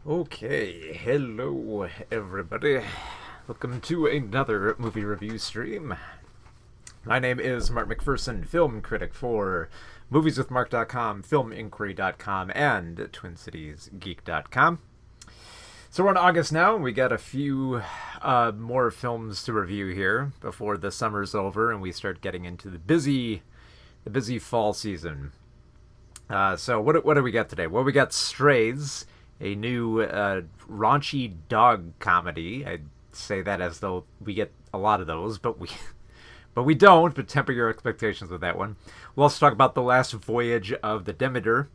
Okay, hello everybody. Welcome to another movie review stream. My name is Mark McPherson, film critic for movieswithmark.com, filminquiry.com, and twincitiesgeek.com. So we're on August now, and we got a few more films to review here before the summer's over and we start getting into the busy fall season. So what do we got today? Well, we got Strays, a new raunchy dog comedy. I say that as though we get a lot of those, but we don't. But temper your expectations with that one. We'll also talk about the Last Voyage of the Demeter,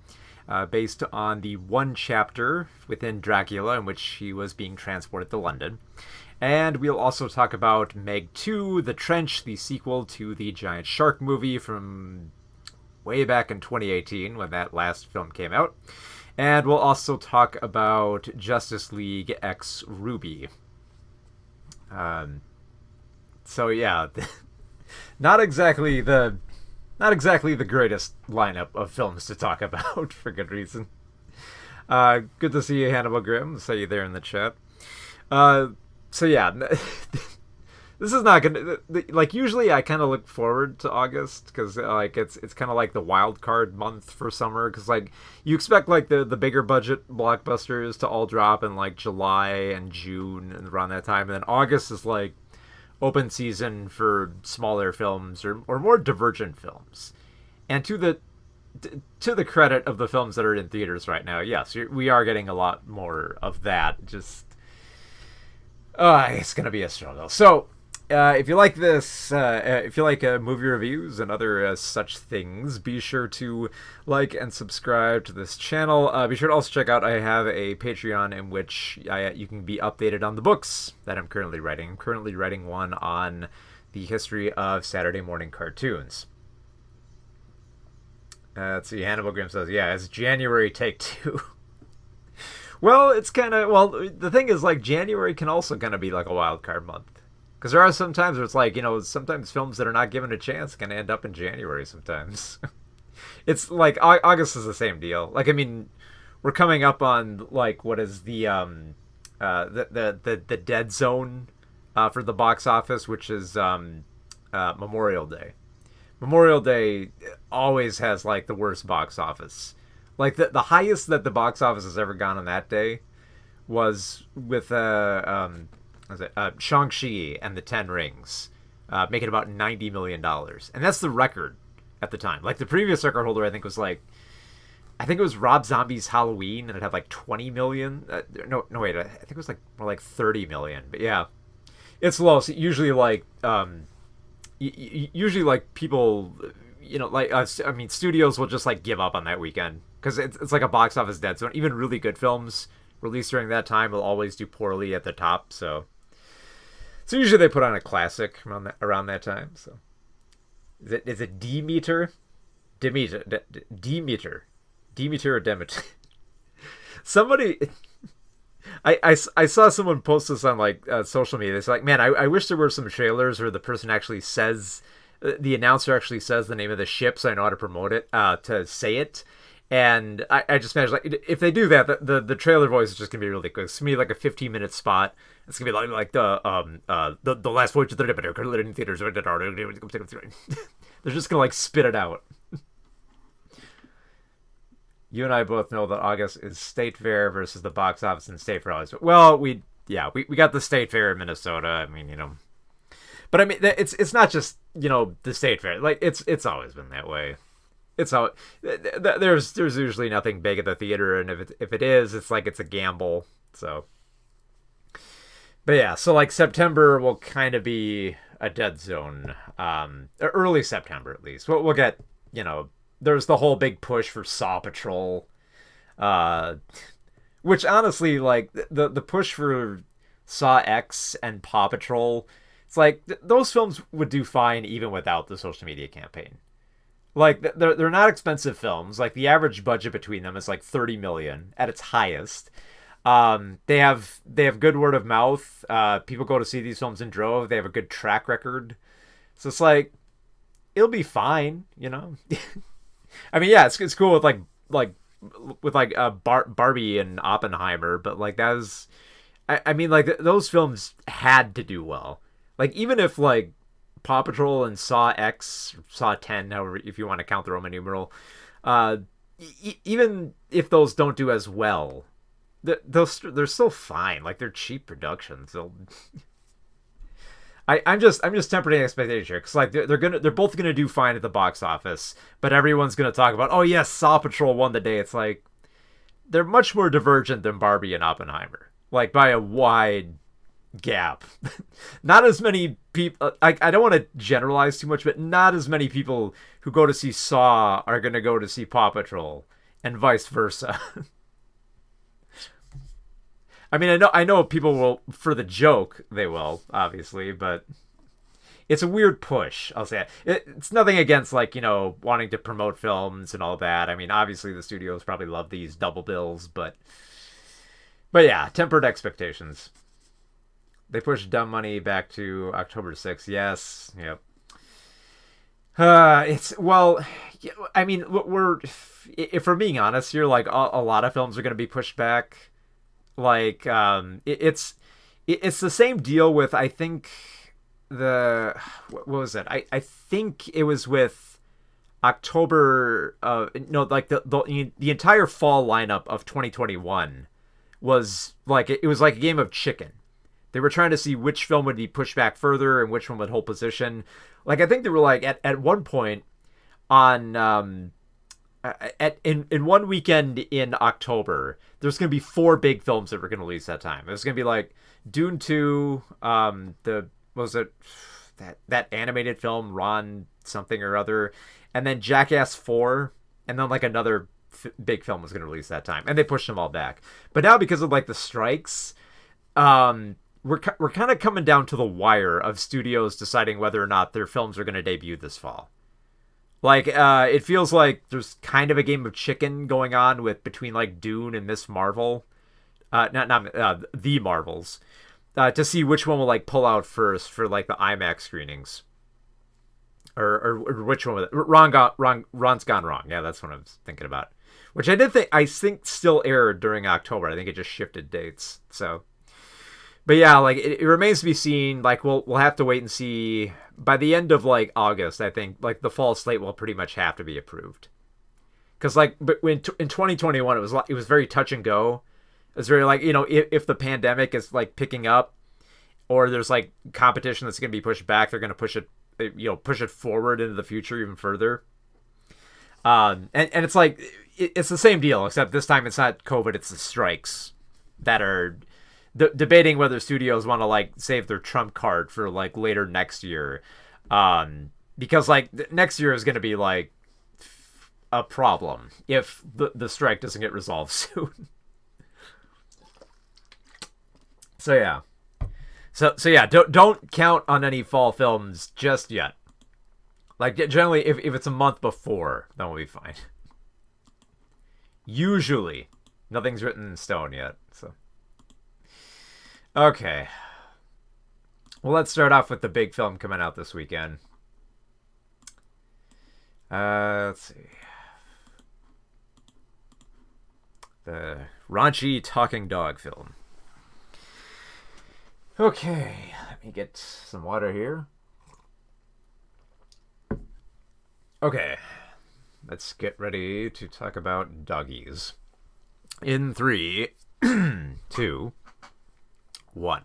based on the one chapter within Dracula in which he was being transported to London. And we'll also talk about Meg 2, The Trench, the sequel to the giant shark movie from way back in 2018 when that last film came out. And we'll also talk about Justice League X RWBY. So yeah, not exactly the greatest lineup of films to talk about for good reason. Good to see you, Hannibal Grimm. Say you there in the chat. So yeah, this is not gonna, like, usually I kind of look forward to August because like it's kind of like the wild card month for summer, because like you expect like the bigger budget blockbusters to all drop in like July and June and around that time, and then August is like open season for smaller films or more divergent films. And to the credit of the films that are in theaters right now, yes, we are getting a lot more of that. Just it's gonna be a struggle. So if you like this, if you like movie reviews and other such things, be sure to like and subscribe to this channel. Be sure to also check out, I have a Patreon in which you can be updated on the books that I'm currently writing. I'm currently writing one on the history of Saturday morning cartoons. Let's see, Hannibal Grimm says, yeah, it's January take two. Well, it's kind of, well, the thing is, like, January can also kind of be like a wild card month. Because there are some times where it's like, sometimes films that are not given a chance can end up in January sometimes. It's like August is the same deal. Like, I mean, we're coming up on like what is the dead zone for the box office, which is Memorial Day. Memorial Day always has like the worst box office. Like the highest that the box office has ever gone on that day was with Shang-Chi and the Ten Rings, making about $90 million. And that's the record at the time. Like, the previous record holder, I think it was Rob Zombie's Halloween, and it had like 20 million. No, wait, I think it was like more like 30 million. But yeah, it's low. So usually, like, usually, like, people, like, I mean, studios will just, like, give up on that weekend. Because it's like a box office dead zone. Even really good films released during that time will always do poorly at the top, so usually they put on a classic around that time. So is it Demeter or Demeter? Somebody, I saw someone post this on like social media. It's like, man, I wish there were some trailers where the person actually says, the announcer actually says the name of the ship, so I know how to promote it, to say it. And I just imagine, like, if they do that, the trailer voice is just gonna be really quick. It's gonna be like a 15-minute spot. It's gonna be like the Last Voyage of the Demeter currently in theaters. They're just gonna like spit it out. You and I both know that August is State Fair versus the box office in State Fair. Well, we got the State Fair in Minnesota. I mean, but I mean, it's not just the State Fair. Like, it's always been that way. It's all, there's usually nothing big at the theater, and if it is, it's like it's a gamble. So, but yeah, so like September will kind of be a dead zone. Early September at least. We'll get, there's the whole big push for Saw Patrol, which honestly, like the push for Saw X and Paw Patrol, it's like those films would do fine even without the social media campaign. Like, they're not expensive films. Like, the average budget between them is like 30 million at its highest. They have good word of mouth. People go to see these films in drove. They have a good track record. So it's like, it'll be fine, I mean, yeah, it's cool with like with like Barbie and Oppenheimer, but like that was, I mean, like those films had to do well. Like even if like Paw Patrol and Saw X, Saw 10, however, if you want to count the Roman numeral, even if those don't do as well, they're still fine. Like they're cheap productions. I'm just tempering expectation here because like they're both gonna do fine at the box office, but everyone's gonna talk about, oh yes, Saw Patrol won the day. It's like they're much more divergent than Barbie and Oppenheimer, like by a wide gap. Not as many people. I don't want to generalize too much, but not as many people who go to see Saw are gonna go to see Paw Patrol, and vice versa. I mean, I know people will, for the joke, they will, obviously, but it's a weird push, I'll say. It's nothing against, like, you know, wanting to promote films and all that. I mean, obviously the studios probably love these double bills, but yeah, tempered expectations. They pushed Dumb Money back to October 6th. Yes, yep. Well, I mean, if we're being honest here, like, a lot of films are going to be pushed back. Like, it's the same deal with, I think, what was it? I think it was with October, like the entire fall lineup of 2021 was like, it was like a game of chicken. They were trying to see which film would be pushed back further and which one would hold position. Like, I think they were like, at one point on, in one weekend in October, there's going to be 4 big films that were going to release that time. It was going to be like Dune 2, that animated film, Ron something or other, and then Jackass 4, and then like another big film was going to release that time, and they pushed them all back. But now, because of like the strikes, we're kind of coming down to the wire of studios deciding whether or not their films are going to debut this fall. Like, it feels like there's kind of a game of chicken going on between like Dune and Miss Marvel, not the Marvels, to see which one will like pull out first for like the IMAX screenings, or which one was it? Ron's Gone Wrong. Yeah, that's what I was thinking about. Which I think still aired during October. I think it just shifted dates. So, but yeah, like it remains to be seen. Like we'll have to wait and see. By the end of like August, I think like the fall slate will pretty much have to be approved. Because like, but in 2021, it was very touch and go. It's very like, you know, if the pandemic is like picking up, or there's like competition that's going to be pushed back, they're going to push it forward into the future even further. And it's like it's the same deal, except this time it's not COVID, it's the strikes that are debating whether studios want to like save their trump card for like later next year, because like next year is going to be like a problem if the strike doesn't get resolved soon. So yeah, don't count on any fall films just yet. Like generally, if it's a month before, then we'll be fine. Usually, nothing's written in stone yet. So. Okay. Well, let's start off with the big film coming out this weekend. Let's see. The raunchy talking dog film. Okay, let me get some water here. Okay, let's get ready to talk about doggies. In 3, 2, 1.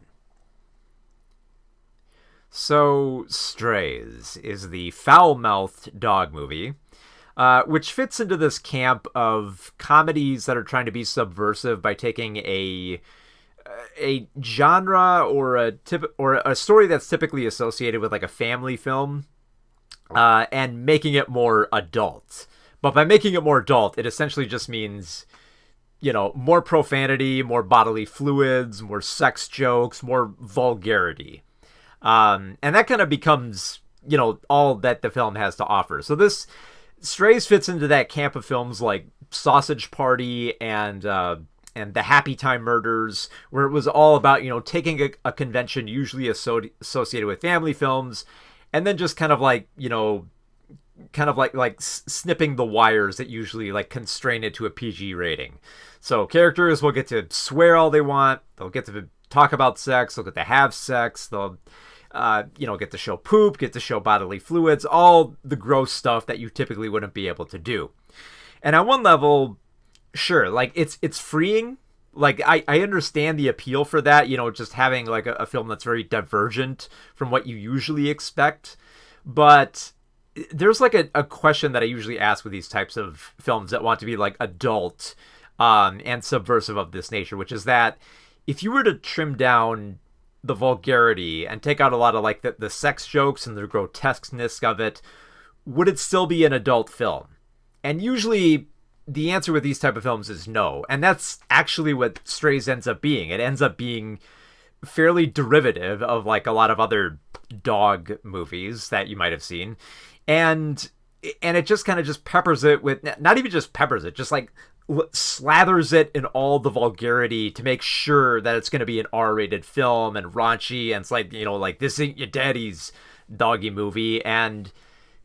So, Strays is the foul-mouthed dog movie, which fits into this camp of comedies that are trying to be subversive by taking a genre or a story that's typically associated with like a family film, and making it more adult. But by making it more adult, it essentially just means, you know, more profanity, more bodily fluids, more sex jokes, more vulgarity. And that kind of becomes, you know, all that the film has to offer. So this Strays fits into that camp of films like Sausage Party and the Happy Time Murders, where it was all about, you know, taking a convention usually associated with family films and then just kind of like, you know, kind of like snipping the wires that usually like constrain it to a PG rating. So characters will get to swear all they want. They'll get to talk about sex. They'll get to have sex. They'll get to show poop, get to show bodily fluids, all the gross stuff that you typically wouldn't be able to do. And on one level, sure, like it's freeing. Like I understand the appeal for that, just having like a film that's very divergent from what you usually expect. But there's like a question that I usually ask with these types of films that want to be like adult and subversive of this nature, which is that if you were to trim down the vulgarity and take out a lot of like the sex jokes and the grotesqueness of it, would it still be an adult film? And usually the answer with these type of films is no. And that's actually what Strays ends up being. It ends up being fairly derivative of like a lot of other dog movies that you might have seen. And it just kind of just peppers it with, not even just peppers it, just like slathers it in all the vulgarity to make sure that it's going to be an R-rated film and raunchy, and it's like, like this ain't your daddy's doggy movie, and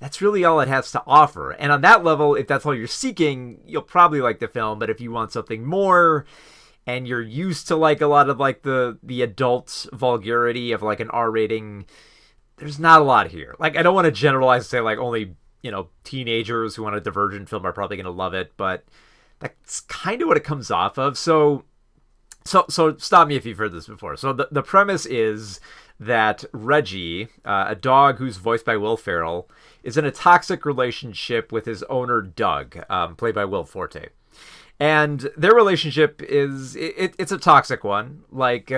that's really all it has to offer. And on that level, if that's all you're seeking, you'll probably like the film. But if you want something more and you're used to like a lot of like the adult vulgarity of like an R rating, there's not a lot here. Like, I don't want to generalize and say like only teenagers who want a divergent film are probably going to love it, but that's kind of what it comes off of. So stop me if you've heard this before. So the premise is that Reggie, a dog who's voiced by Will Ferrell, is in a toxic relationship with his owner, Doug, played by Will Forte. And their relationship it's a toxic one. Like,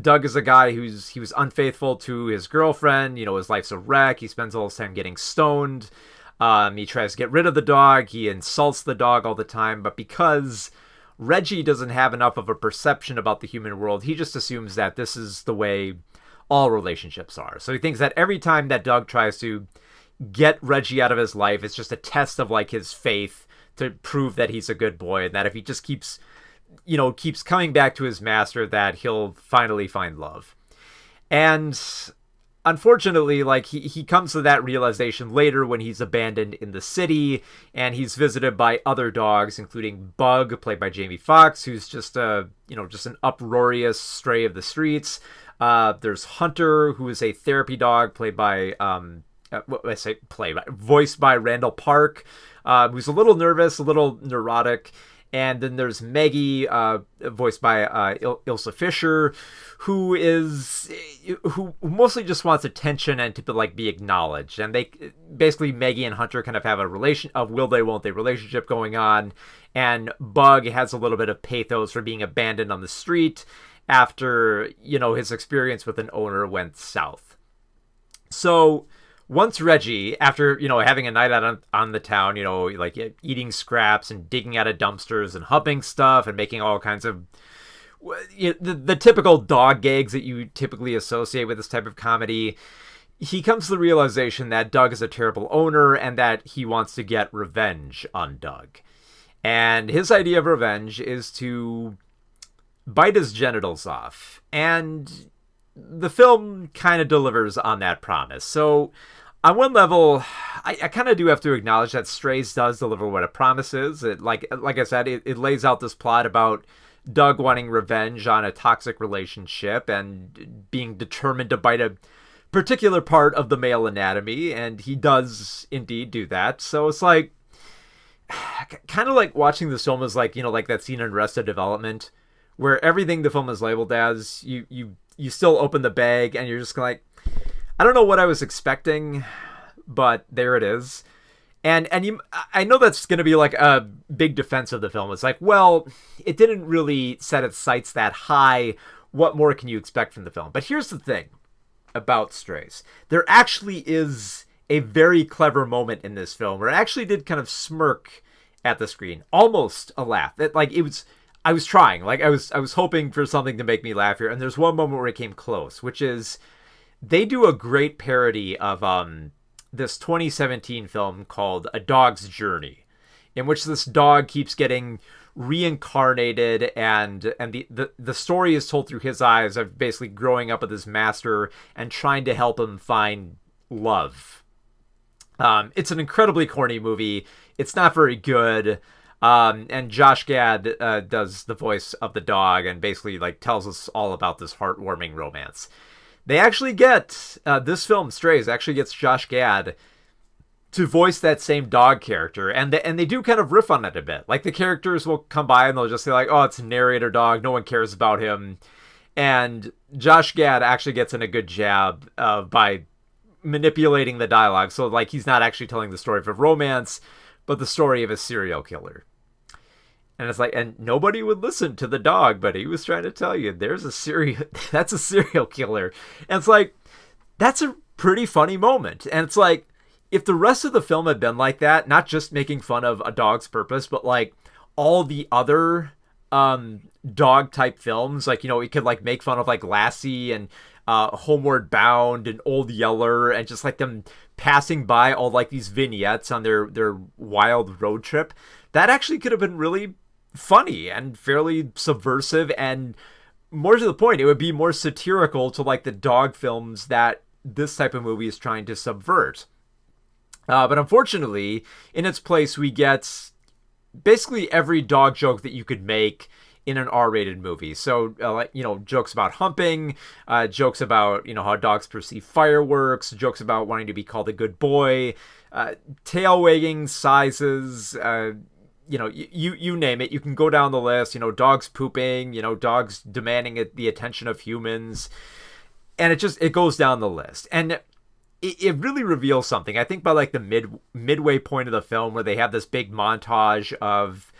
Doug is a guy he was unfaithful to his girlfriend. His life's a wreck. He spends all his time getting stoned. He tries to get rid of the dog. He insults the dog all the time. But because Reggie doesn't have enough of a perception about the human world, he just assumes that this is the way all relationships are. So he thinks that every time that Doug tries to get Reggie out of his life, it's just a test of like his faith to prove that he's a good boy, and that if he just keeps coming back to his master, that he'll finally find love. And unfortunately, like he comes to that realization later when he's abandoned in the city, and he's visited by other dogs, including Bug, played by Jamie Foxx, who's just an uproarious stray of the streets. There's Hunter, who is a therapy dog, voiced by Randall Park, who's a little nervous, a little neurotic. And then there's Maggie, voiced by Ilsa Fisher, who mostly just wants attention and to like be acknowledged. And they basically, Maggie and Hunter kind of have a will they won't they relationship going on. And Bug has a little bit of pathos for being abandoned on the street after his experience with an owner went south. So once Reggie, after, having a night out on the town, like eating scraps and digging out of dumpsters and humping stuff and making all kinds of the typical dog gags that you typically associate with this type of comedy, he comes to the realization that Doug is a terrible owner and that he wants to get revenge on Doug. And his idea of revenge is to bite his genitals off. And the film kind of delivers on that promise. So on one level, I kind of do have to acknowledge that Strays does deliver what it promises. It, like I said, it lays out this plot about Doug wanting revenge on a toxic relationship and being determined to bite a particular part of the male anatomy, and he does indeed do that. So it's like, kind of like watching this film is like, like that scene in Arrested Development, where everything the film is labeled as, you still open the bag and you're just like, I don't know what I was expecting, but there it is. And I know that's going to be like a big defense of the film. It's like, well, it didn't really set its sights that high. What more can you expect from the film? But here's the thing about Strays. There actually is a very clever moment in this film where I actually did kind of smirk at the screen, almost a laugh. I was trying, like I was hoping for something to make me laugh here. And there's one moment where it came close, which is they do a great parody of this 2017 film called A Dog's Journey, in which this dog keeps getting reincarnated, and the story is told through his eyes of basically growing up with his master and trying to help him find love. It's an incredibly corny movie. It's not very good. And Josh Gad does the voice of the dog and basically like tells us all about this heartwarming romance. They actually get this film, Strays, actually gets Josh Gad to voice that same dog character, and they do kind of riff on it a bit. Like the characters will come by and they'll just say like, "Oh, it's a narrator dog. No one cares about him," and Josh Gad actually gets in a good jab by manipulating the dialogue, so like he's not actually telling the story of a romance, but the story of a serial killer. And it's like, and nobody would listen to the dog, but he was trying to tell you that's a serial killer. And it's like, that's a pretty funny moment. And it's like, if the rest of the film had been like that, not just making fun of A Dog's Purpose, but like all the other dog type films, like, it could like make fun of like Lassie and Homeward Bound and Old Yeller, and just like them passing by all like these vignettes on their wild road trip. That actually could have been really funny and fairly subversive, and more to the point, it would be more satirical to like the dog films that this type of movie is trying to subvert. But unfortunately, in its place, we get basically every dog joke that you could make in an R-rated movie. So, jokes about humping, jokes about, how dogs perceive fireworks, jokes about wanting to be called a good boy, tail wagging sizes, you name it. You can go down the list, dogs pooping, dogs demanding the attention of humans. And it goes down the list. And it really reveals something. I think by like the midway point of the film, where they have this big montage of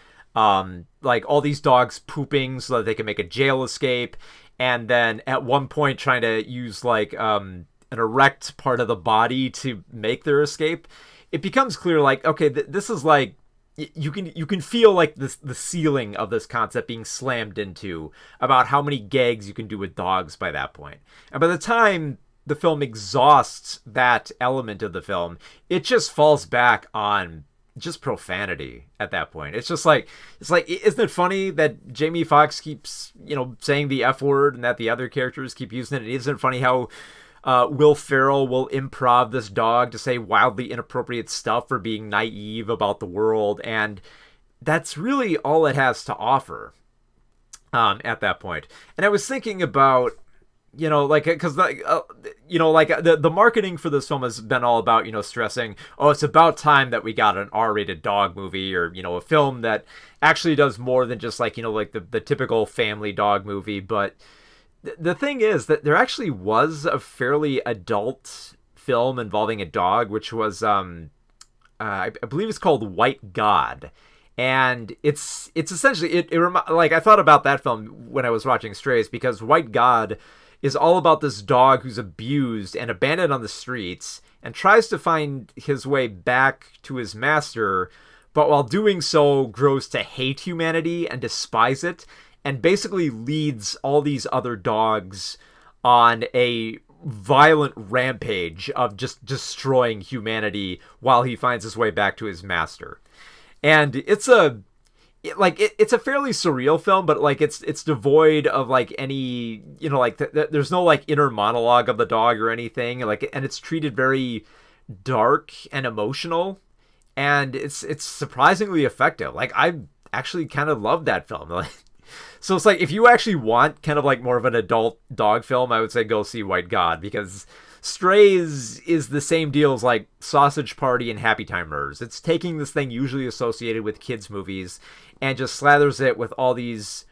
like all these dogs pooping so that they can make a jail escape, and then at one point trying to use like an erect part of the body to make their escape. It becomes clear, like, okay, this is like, you can feel like the ceiling of this concept being slammed into, about how many gags you can do with dogs by that point. And by the time the film exhausts that element of the film, it just falls back on just profanity at that point. It's like, isn't it funny that Jamie Foxx keeps, saying the F word, and that the other characters keep using it? Isn't it funny how Will Ferrell will improv this dog to say wildly inappropriate stuff for being naive about the world? And that's really all it has to offer at that point. And I was thinking about, because the marketing for this film has been all about, stressing, oh, it's about time that we got an R-rated dog movie, or, a film that actually does more than just like, like the typical family dog movie. But the thing is that there actually was a fairly adult film involving a dog, which was, I believe it's called White God. And it's essentially, like, I thought about that film when I was watching Strays, because White God is all about this dog who's abused and abandoned on the streets and tries to find his way back to his master, but while doing so grows to hate humanity and despise it, and basically leads all these other dogs on a violent rampage of just destroying humanity while he finds his way back to his master. And it's a fairly surreal film, but like it's devoid of like any, there's no like inner monologue of the dog or anything, like, and it's treated very dark and emotional, and it's surprisingly effective. Like, I actually kind of love that film. Like, so it's like, if you actually want kind of like more of an adult dog film, I would say go see White God, because Strays is the same deal as like Sausage Party and Happy Time Murders. It's taking this thing usually associated with kids movies and just slathers it with all these,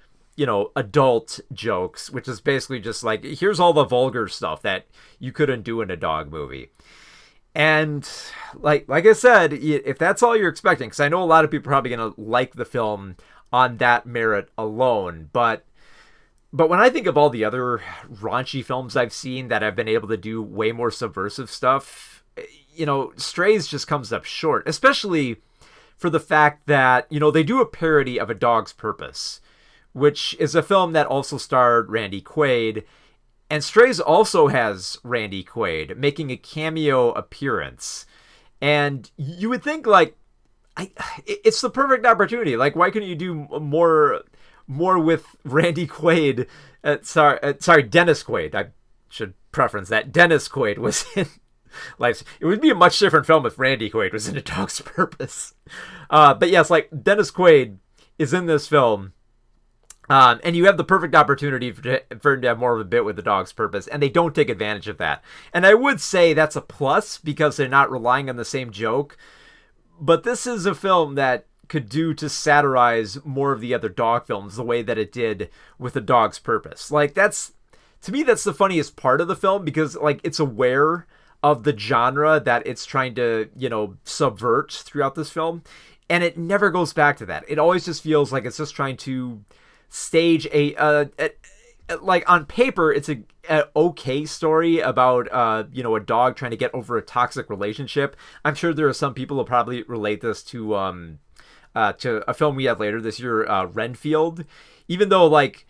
adult jokes, which is basically just like, here's all the vulgar stuff that you couldn't do in a dog movie. And like I said, if that's all you're expecting, because I know a lot of people are probably going to like the film on that merit alone, but when I think of all the other raunchy films I've seen that have been able to do way more subversive stuff, Strays just comes up short, especially for the fact that, they do a parody of A Dog's Purpose, which is a film that also starred Randy Quaid, and Strays also has Randy Quaid making a cameo appearance. And you would think, like, it's the perfect opportunity. Like, why couldn't you do more with Randy Quaid? Sorry, Dennis Quaid. I should preference that. Dennis Quaid was in life. It would be a much different film if Randy Quaid was in A Dog's Purpose. But yes, like Dennis Quaid is in this film. And you have the perfect opportunity for him to have more of a bit with The Dog's Purpose, and they don't take advantage of that. And I would say that's a plus because they're not relying on the same joke. But this is a film that could do to satirize more of the other dog films the way that it did with The Dog's Purpose. Like, to me, that's the funniest part of the film because, like, it's aware of the genre that it's trying to, subvert throughout this film. And it never goes back to that. It always just feels like it's just trying to stage like on paper, it's an okay story about, a dog trying to get over a toxic relationship. I'm sure there are some people who probably relate this to a film we had later this year, Renfield, even though like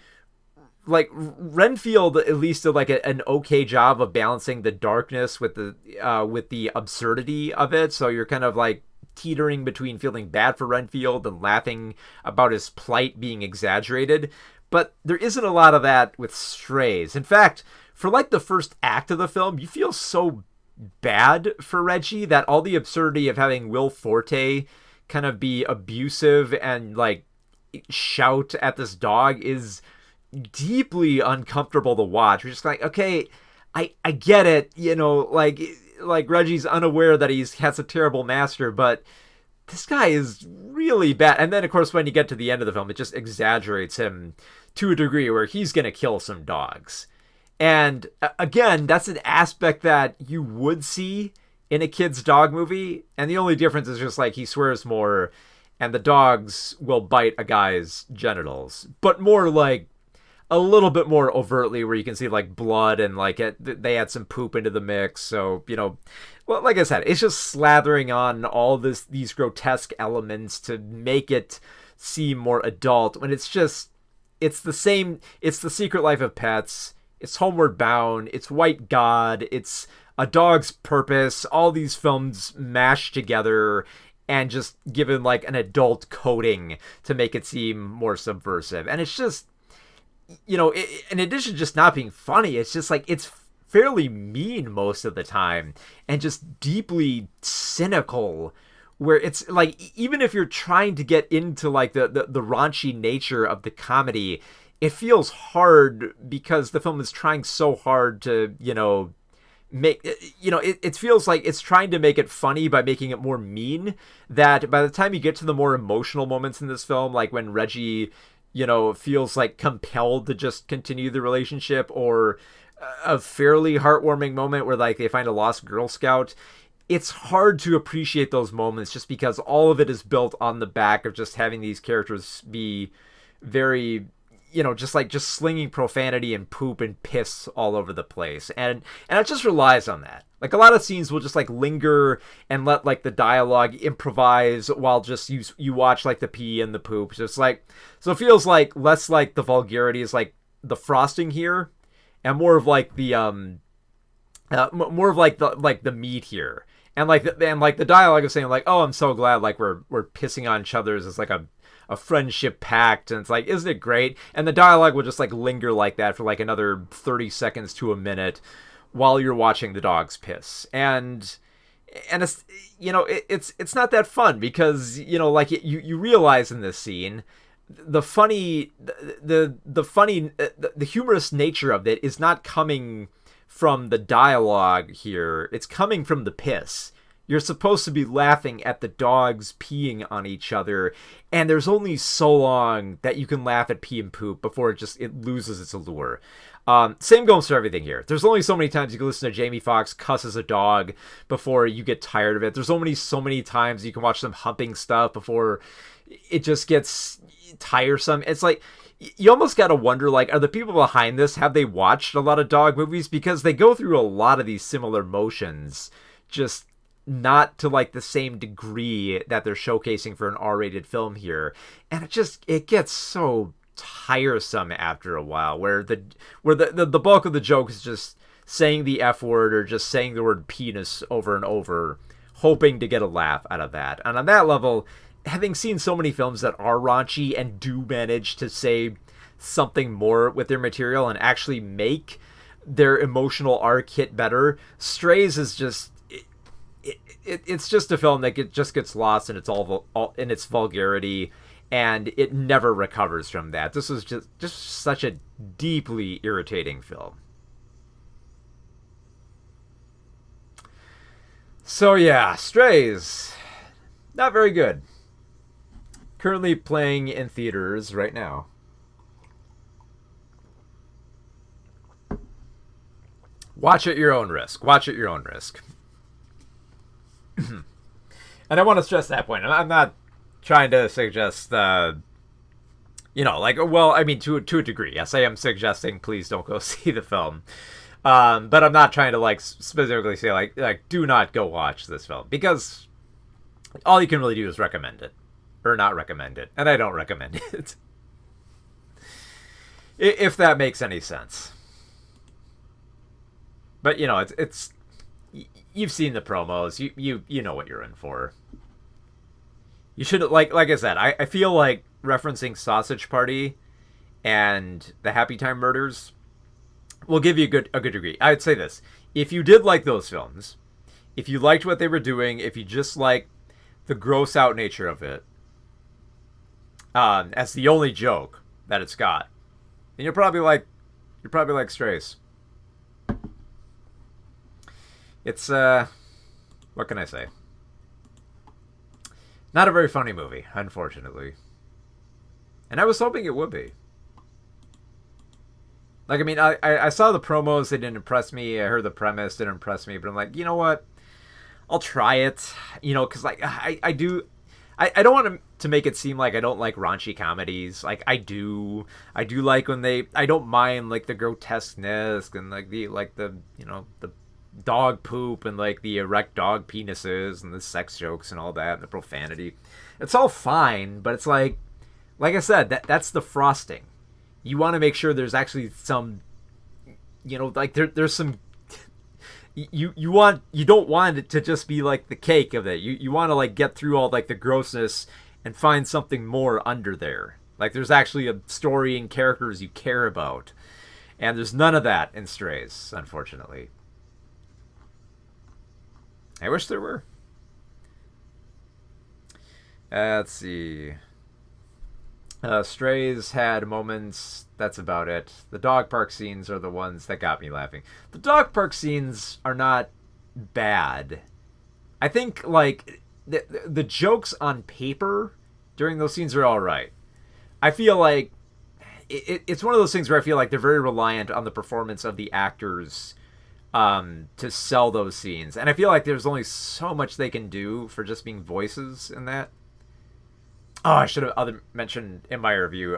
Renfield at least did like an okay job of balancing the darkness with the absurdity of it. So you're kind of like teetering between feeling bad for Renfield and laughing about his plight being exaggerated. But there isn't a lot of that with Strays. In fact, for like the first act of the film, you feel so bad for Reggie that all the absurdity of having Will Forte kind of be abusive and like shout at this dog is deeply uncomfortable to watch. We're just like, okay, I get it, like Reggie's unaware that he has a terrible master, but this guy is really bad. And then, of course, when you get to the end of the film, it just exaggerates him to a degree where he's going to kill some dogs. And again, that's an aspect that you would see in a kid's dog movie. And the only difference is just like he swears more and the dogs will bite a guy's genitals, but more like a little bit more overtly where you can see like blood and like they add some poop into the mix. So, well, like I said, it's just slathering on all these grotesque elements to make it seem more adult when it's the same. It's The Secret Life of Pets. It's Homeward Bound. It's White God. It's A Dog's Purpose. All these films mashed together and just given like an adult coating to make it seem more subversive. And it's just, in addition to just not being funny, it's just like it's fairly mean most of the time and just deeply cynical, where it's like even if you're trying to get into like the raunchy nature of the comedy, it feels hard because the film is trying so hard to make it feels like it's trying to make it funny by making it more mean, that by the time you get to the more emotional moments in this film, like when Reggie feels like compelled to just continue the relationship, or a fairly heartwarming moment where like they find a lost Girl Scout, it's hard to appreciate those moments just because all of it is built on the back of just having these characters be very, just slinging profanity and poop and piss all over the place. And it just relies on that. Like a lot of scenes will just like linger and let like the dialogue improvise while just you watch like the pee and the poop. Just like, so it feels like less like the vulgarity is like the frosting here, and more of like the the meat here. And the dialogue of saying like, oh, I'm so glad like we're pissing on each other as like a friendship pact, and it's like, isn't it great? And the dialogue will just like linger like that for like another 30 seconds to a minute while you're watching the dogs piss. And it's it's not that fun because you realize in this scene the humorous nature of it is not coming from the dialogue here. It's coming from the piss. You're supposed to be laughing at the dogs peeing on each other, and there's only so long that you can laugh at pee and poop before it loses its allure. Same goes for everything here. There's only so many times you can listen to Jamie Foxx cuss as a dog before you get tired of it. There's only so many times you can watch them humping stuff before it just gets tiresome. It's like, you almost got to wonder, like, are the people behind this, have they watched a lot of dog movies? Because they go through a lot of these similar motions, just not to like the same degree that they're showcasing for an R-rated film here. And it gets so tiresome after a while, where the bulk of the joke is just saying the F word or just saying the word penis over and over, hoping to get a laugh out of that. And on that level, having seen so many films that are raunchy and do manage to say something more with their material and actually make their emotional arc hit better. Strays is just it's just a film that just gets lost in all in its vulgarity, and it never recovers from that. This was just such a deeply irritating film. So yeah, Strays, not very good. Currently playing in theaters right now. Watch at your own risk. Watch at your own risk. And I want to stress that point. I'm not trying to suggest, to a degree. Yes, I am suggesting please don't go see the film. But I'm not trying to, specifically say, do not go watch this film. Because all you can really do is recommend it. Or not recommend it. And I don't recommend it. If that makes any sense. But, it's you've seen the promos. You know what you're in for. You should, like I said, I feel like referencing Sausage Party and the Happy Time Murders will give you a good degree. I'd say this. If you did like those films, if you liked what they were doing, if you just like the gross out nature of it, as the only joke that it's got, then you're probably like Strays. It's, what can I say? Not a very funny movie, unfortunately. And I was hoping it would be. I saw the promos, they didn't impress me. I heard the premise, didn't impress me. But I'm like, you know what? I'll try it. Because, I don't want to make it seem like I don't like raunchy comedies. I do like when I don't mind, the grotesqueness and, the dog poop and the erect dog penises and the sex jokes and all that and the profanity. It's all fine, but it's like I said, that's the frosting. You want to make sure there's actually some, there's some. You don't want it to just be the cake of it. You want to get through all the grossness and find something more under there. There's actually a story and characters you care about, and there's none of that in Strays, unfortunately. I wish there were. Let's see. Strays had moments. That's about it. The dog park scenes are the ones that got me laughing. The dog park scenes are not bad. I think, the jokes on paper during those scenes are all right. I feel like it's one of those things where I feel like they're very reliant on the performance of the actors to sell those scenes. And I feel like there's only so much they can do for just being voices in that. Oh, I should have mentioned in my review,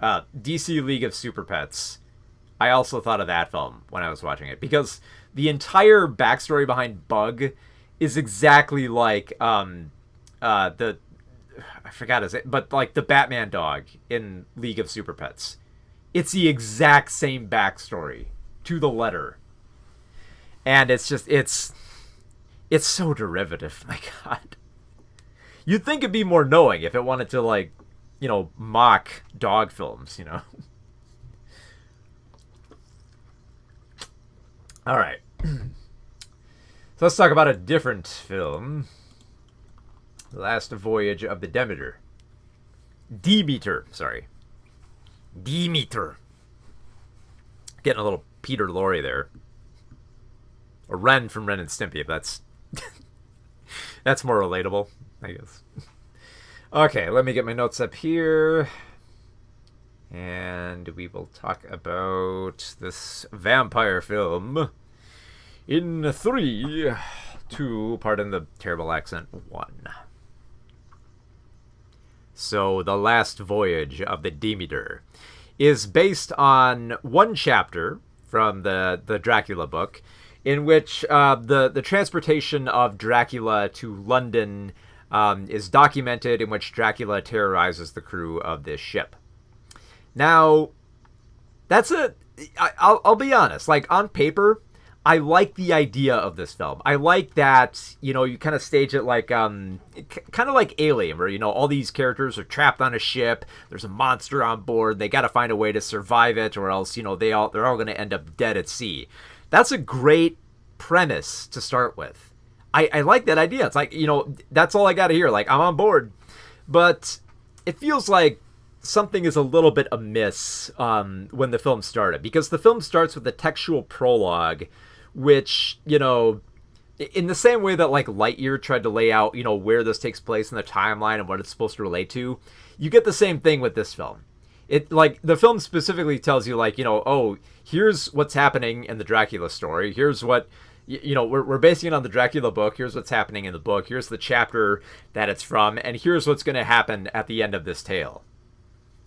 DC League of Super Pets. I also thought of that film when I was watching it, because the entire backstory behind Bug is exactly like I forgot his name, but the Batman dog in League of Super Pets. It's the exact same backstory to the letter. And it's just, it's so derivative. My God. You'd think it'd be more knowing if it wanted to, mock dog films, All right. So let's talk about a different film. Last Voyage of the Demeter. Demeter. Getting a little Peter Lorre there. Or Ren from Ren and Stimpy, if that's more relatable, I guess. Okay, let me get my notes up here. And we will talk about this vampire film in 3, 2, pardon the terrible accent, 1. So, The Last Voyage of the Demeter is based on one chapter from the Dracula book, in which the transportation of Dracula to London is documented, in which Dracula terrorizes the crew of this ship. Now, I'll be honest, on paper, I like the idea of this film. I like that, you kind of stage it like, kind of like Alien, where, all these characters are trapped on a ship. There's a monster on board. They got to find a way to survive it, or else, they're all going to end up dead at sea. That's a great premise to start with. I like that idea. It's like, that's all I got to hear. Like, I'm on board. But it feels like something is a little bit amiss when the film started, because the film starts with a textual prologue, which, in the same way that like Lightyear tried to lay out, where this takes place in the timeline and what it's supposed to relate to, you get the same thing with this film. It, like, the film specifically tells you, like, oh, here's what's happening in the Dracula story. Here's what, we're basing it on the Dracula book. Here's what's happening in the book. Here's the chapter that it's from. And here's what's going to happen at the end of this tale.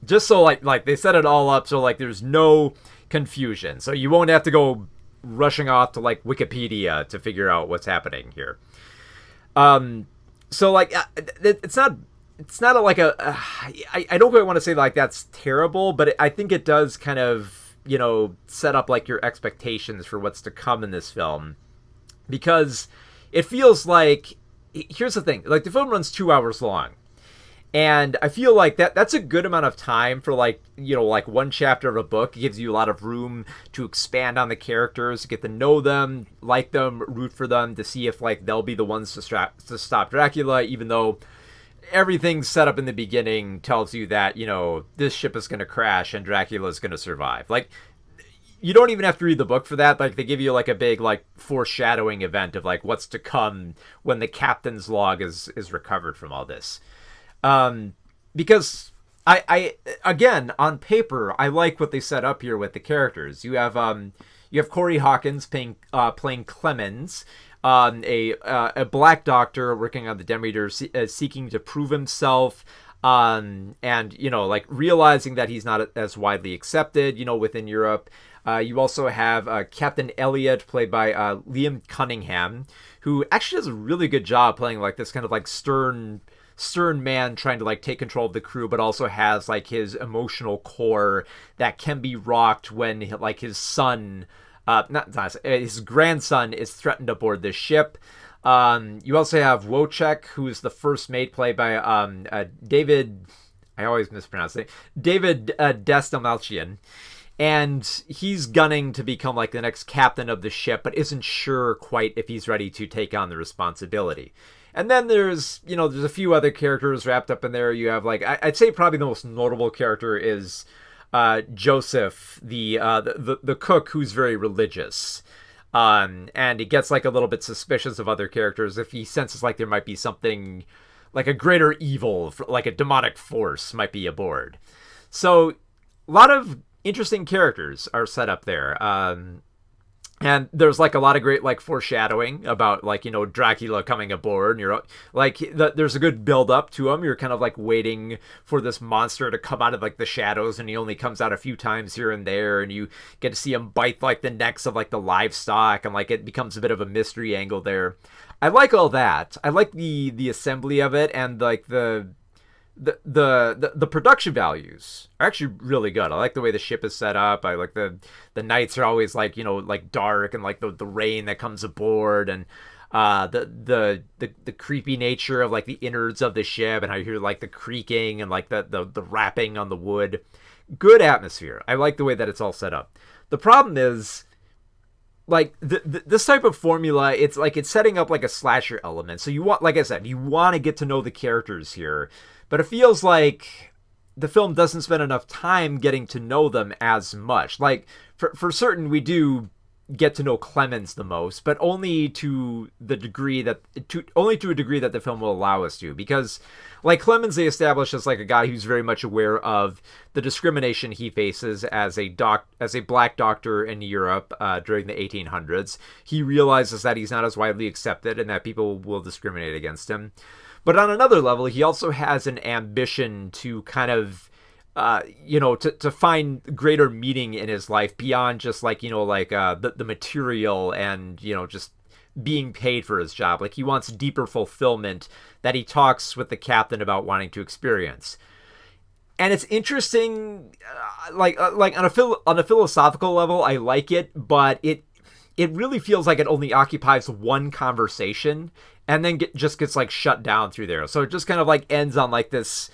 Just so, like they set it all up so, like, there's no confusion. So you won't have to go rushing off to, like, Wikipedia to figure out what's happening here. So, like, it's not I don't quite want to say, like, that's terrible, but I think it does kind of, set up, like, your expectations for what's to come in this film. Because it feels like, here's the thing, like, the film runs 2 hours long. And I feel like that's a good amount of time for, like, like one chapter of a book. It gives you a lot of room to expand on the characters, to get to know them, like them, root for them, to see if, like, they'll be the ones to stop Dracula, even though everything set up in the beginning tells you that, this ship is going to crash and Dracula is going to survive. Like, you don't even have to read the book for that. Like, they give you, like, a big, like, foreshadowing event of, like, what's to come when the captain's log is recovered from all this. Because I again, on paper, I like what they set up here with the characters. You have Corey Hawkins playing Clemens, a black doctor working on the Demeter, seeking to prove himself, and, like, realizing that he's not as widely accepted, within Europe. You also have Captain Elliot, played by Liam Cunningham, who actually does a really good job playing, like, this kind of, like, stern man trying to, like, take control of the crew, but also has, like, his emotional core that can be rocked when, like, his son, his grandson is threatened aboard this ship. You also have Wojciech, who's the first mate, played by David, I always mispronounce it, David Dastmalchian. And he's gunning to become, like, the next captain of the ship, but isn't sure quite if he's ready to take on the responsibility. And then there's a few other characters wrapped up in there. You have, like, I'd say probably the most notable character is Joseph, the cook, who's very religious. And he gets, like, a little bit suspicious of other characters if he senses, like, there might be something, like, a greater evil, like a demonic force might be aboard. So a lot of interesting characters are set up there. And there's, like, a lot of great, like, foreshadowing about, like, Dracula coming aboard. And you're, like, there's a good build up to him. You're kind of, like, waiting for this monster to come out of, like, the shadows, and he only comes out a few times here and there. And you get to see him bite, like, the necks of, like, the livestock, and, like, it becomes a bit of a mystery angle there. I like all that. I like the assembly of it, and, like, the production values are actually really good. I like the way the ship is set up. I like the nights are always, like, like, dark, and, like, the rain that comes aboard, and the creepy nature of, like, the innards of the ship, and how you hear, like, the creaking and, like, the rapping on the wood. Good atmosphere. I like the way that it's all set up. The problem is, like, this type of formula, it's like it's setting up, like, a slasher element. So you want, like I said, you want to get to know the characters here. But it feels like the film doesn't spend enough time getting to know them as much. Like, for certain, we do get to know Clemens the most, but only to a degree that the film will allow us to. Because, like, Clemens, they establish as, like, a guy who's very much aware of the discrimination he faces as a black doctor in Europe during the 1800s. He realizes that he's not as widely accepted and that people will discriminate against him. But on another level, he also has an ambition to kind of, to find greater meaning in his life beyond just, like, the material and, just being paid for his job. Like, he wants deeper fulfillment that he talks with the captain about wanting to experience. And it's interesting, like on a philosophical level, I like it, but it it really feels like it only occupies one conversation and then just gets like shut down through there. So it just kind of like ends on like this,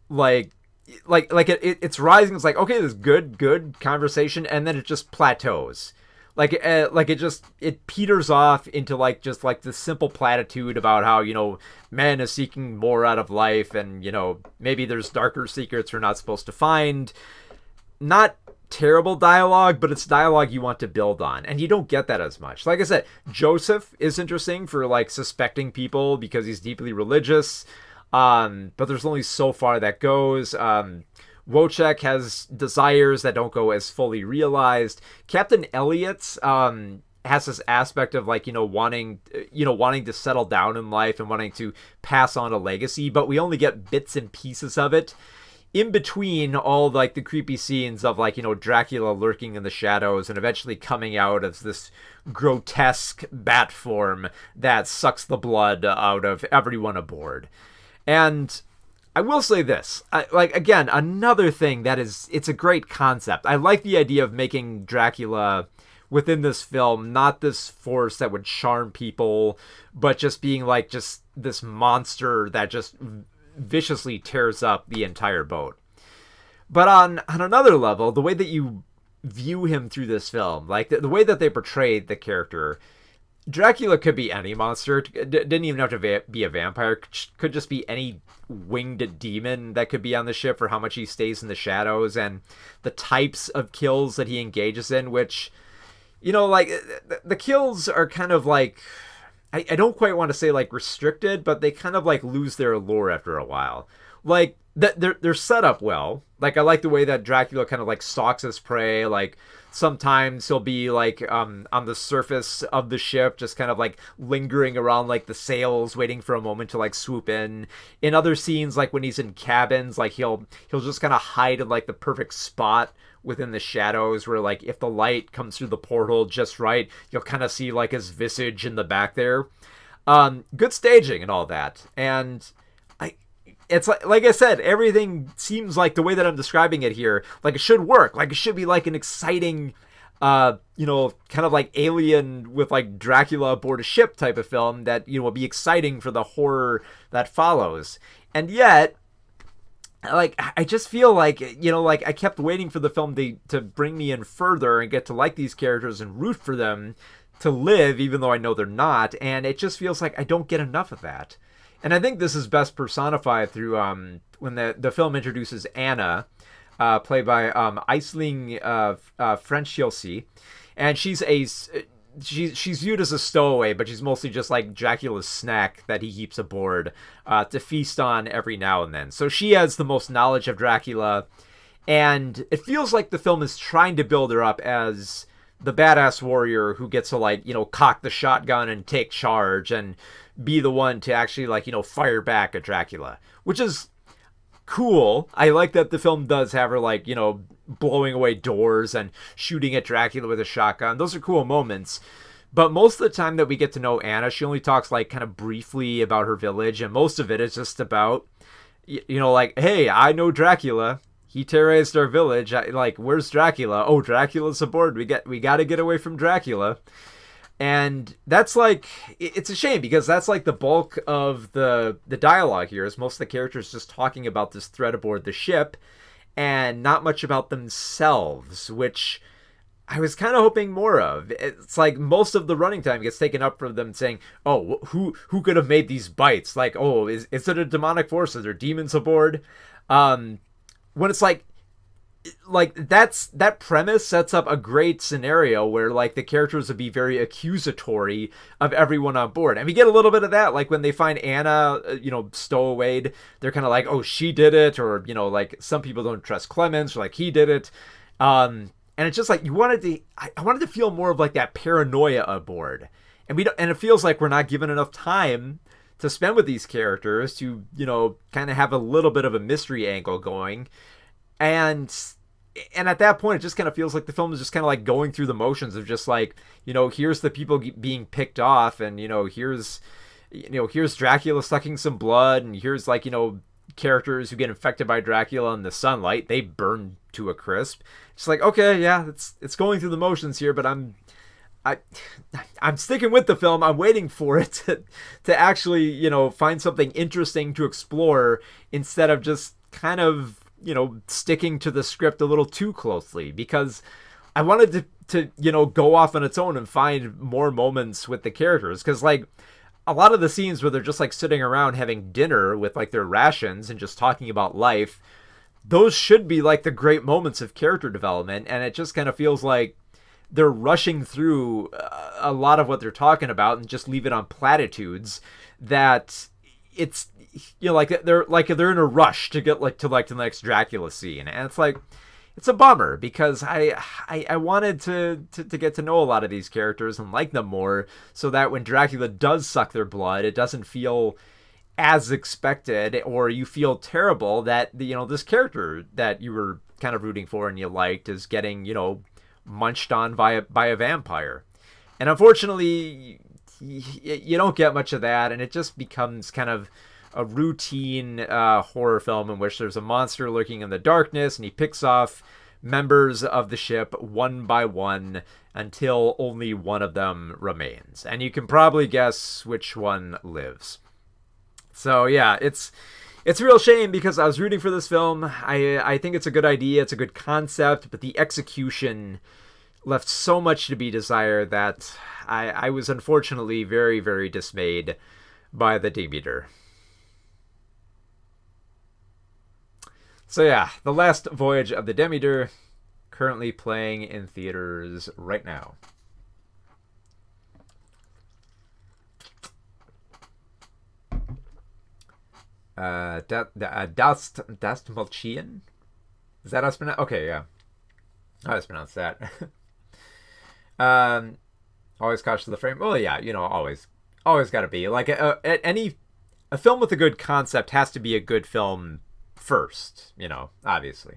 like it's rising. It's like, okay, this good conversation, and then it just plateaus. Like it peters off into like just like this simple platitude about how, you know, man is seeking more out of life, and, you know, maybe there's darker secrets we're not supposed to find. Not terrible dialogue, but it's dialogue you want to build on, and you don't get that as much. Like I said, Joseph is interesting for like suspecting people because he's deeply religious, but there's only so far that goes. Wojciech has desires that don't go as fully realized. Captain Elliot has this aspect of like, wanting to settle down in life and wanting to pass on a legacy, but we only get bits and pieces of it in between all like the creepy scenes of like, Dracula lurking in the shadows and eventually coming out as this grotesque bat form that sucks the blood out of everyone aboard. And I will say this, again, another thing that it's a great concept. I like the idea of making Dracula within this film not this force that would charm people, but just being like just this monster that just viciously tears up the entire boat. But on another level, the way that you view him through this film, like the way that they portrayed the character, Dracula could be any monster. Didn't even have to be a vampire. Could just be any winged demon that could be on the ship for how much he stays in the shadows and the types of kills that he engages in, which, like the kills are kind of like, I don't quite want to say like restricted, but they kind of like lose their allure after a while. Like they're set up well. Like I like the way that Dracula kind of like stalks his prey. Like sometimes he'll be like on the surface of the ship, just kind of like lingering around like the sails, waiting for a moment to like swoop in. In other scenes, like when he's in cabins, like he'll just kind of hide in like the perfect spot within the shadows where like if the light comes through the porthole just right, you'll kind of see like his visage in the back there. Good staging and all that. And it's like I said, everything seems like the way that I'm describing it here, like it should work. Like it should be like an exciting, kind of like Alien with like Dracula aboard a ship type of film that, will be exciting for the horror that follows. And yet, like, I just feel like, like I kept waiting for the film to bring me in further and get to like these characters and root for them to live, even though I know they're not. And it just feels like I don't get enough of that. And I think this is best personified through when the film introduces Anna, played by Aisling Franciosi, and she's viewed as a stowaway, but she's mostly just like Dracula's snack that he keeps aboard to feast on every now and then. So she has the most knowledge of Dracula, and it feels like the film is trying to build her up as the badass warrior who gets to like, cock the shotgun and take charge and be the one to actually like, fire back at Dracula, which is cool. I like that the film does have her like, blowing away doors and shooting at Dracula with a shotgun. Those are cool moments. But most of the time that we get to know Anna, she only talks like kind of briefly about her village, and most of it is just about, like, hey, I know Dracula. He terrorized our village. Where's Dracula? Oh, Dracula's aboard. We got to get away from Dracula. And that's like, it's a shame because that's like the bulk of the dialogue here is most of the characters just talking about this threat aboard the ship and not much about themselves, which I was kind of hoping more of. It's like most of the running time gets taken up for them saying, oh, who could have made these bites? Like, oh, is it a demonic force? Are there demons aboard? When it's like that premise sets up a great scenario where like the characters would be very accusatory of everyone on board, and we get a little bit of that like when they find Anna stowawayed. They're kind of like, oh, she did it, or like some people don't trust Clemens, or like he did it, and it's just like I wanted to feel more of like that paranoia aboard, and and it feels like we're not given enough time to spend with these characters to kind of have a little bit of a mystery angle going. And at that point, it just kind of feels like the film is just kind of like going through the motions of just like, here's the people being picked off, and, here's Dracula sucking some blood, and here's like, characters who get infected by Dracula in the sunlight. They burn to a crisp. It's like, okay, yeah, it's going through the motions here, but I'm I I'm sticking with the film. I'm waiting for it to actually, find something interesting to explore instead of just kind of, sticking to the script a little too closely, because I wanted to go off on its own and find more moments with the characters, because like a lot of the scenes where they're just like sitting around having dinner with like their rations and just talking about life, those should be like the great moments of character development, and it just kind of feels like they're rushing through a lot of what they're talking about and just leave it on platitudes that it's like they're in a rush to get like to the next Dracula scene, and it's like it's a bummer, because I wanted to get to know a lot of these characters and like them more, so that when Dracula does suck their blood, it doesn't feel as expected, or you feel terrible that this character that you were kind of rooting for and you liked is getting munched on by a vampire. And unfortunately, you don't get much of that, and it just becomes kind of a routine horror film in which there's a monster lurking in the darkness, and he picks off members of the ship one by one until only one of them remains. And you can probably guess which one lives. So yeah, it's a real shame, because I was rooting for this film. I think it's a good idea, it's a good concept, but the execution left so much to be desired that I was unfortunately very, very dismayed by the Demeter. So yeah, The Last Voyage of the Demeter, currently playing in theaters right now. Dast Malchian? Is that how it's pronounced? Okay, yeah. I always pronounce that. Always cautious of the frame. Well, yeah, always got to be like a film with a good concept has to be a good film first. Obviously.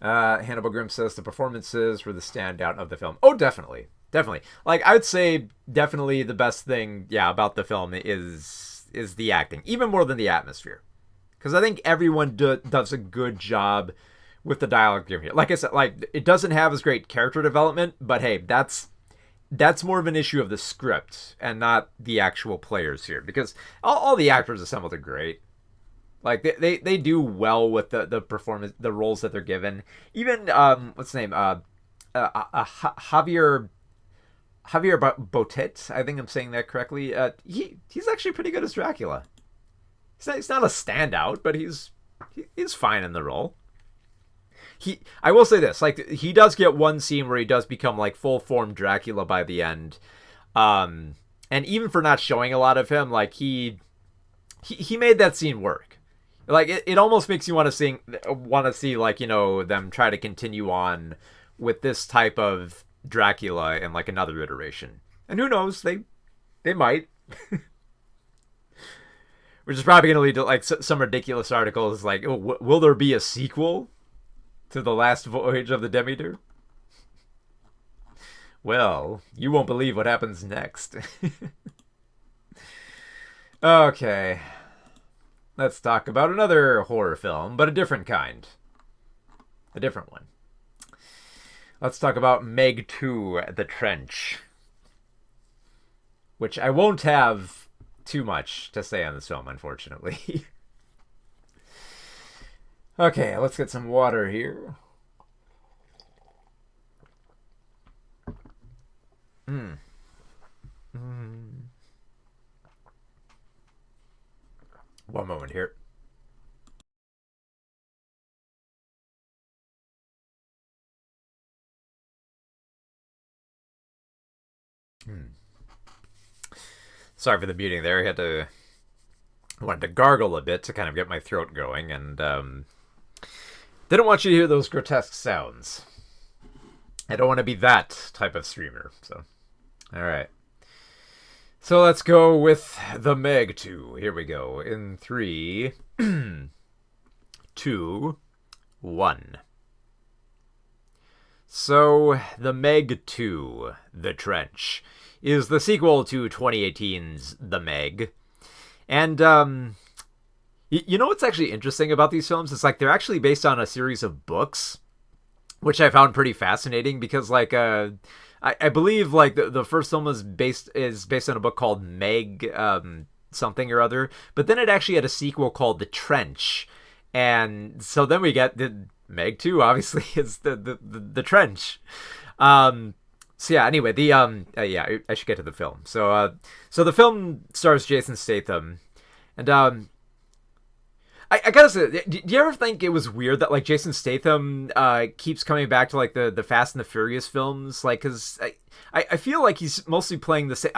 Hannibal Grimm says the performances were the standout of the film. Oh, definitely. Like, I would say definitely the best thing, about the film is the acting, even more than the atmosphere, because I think everyone does a good job with the dialogue here. Like I said, like, it doesn't have as great character development, but hey, that's more of an issue of the script and not the actual players here, because all the actors assembled are great. Like, they do well with the performance, the roles that they're given. Even what's his name, Javier Botet, I think I'm saying that correctly. He's actually pretty good as Dracula. He's not a standout, but he's fine in the role. I will say this, like, he does get one scene where he does become like full form Dracula by the end, and even for not showing a lot of him, like he made that scene work. Like, it almost makes you want to see like, them try to continue on with this type of Dracula in like another iteration, and who knows, they might. Which is probably going to lead to like some ridiculous articles like, oh, will there be a sequel to The Last Voyage of the Demeter? Well, you won't believe what happens next. Okay, let's talk about another horror film, but a different kind. A different one. Let's talk about Meg 2, The Trench, which I won't have too much to say on this film, unfortunately. Okay, let's get some water here. One moment here. Sorry for the muting there. I wanted to gargle a bit to kind of get my throat going, and didn't want you to hear those grotesque sounds. I don't want to be that type of streamer. So, all right. So let's go with the Meg 2. Here we go. In 3, 2, 1. So, the Meg 2, The Trench, is the sequel to 2018's The Meg. And, you know what's actually interesting about these films? It's like they're actually based on a series of books. which I found pretty fascinating because like I believe like the first film is based on a book called Meg something or other, but then it actually had a sequel called The Trench, and so then we get the Meg 2 obviously is the Trench. So yeah, anyway, yeah, I should get to the film. So the film stars Jason Statham, and I gotta say, do you ever think it was weird that like Jason Statham keeps coming back to like the Fast and the Furious films? Like, cause I feel like he's mostly playing the same.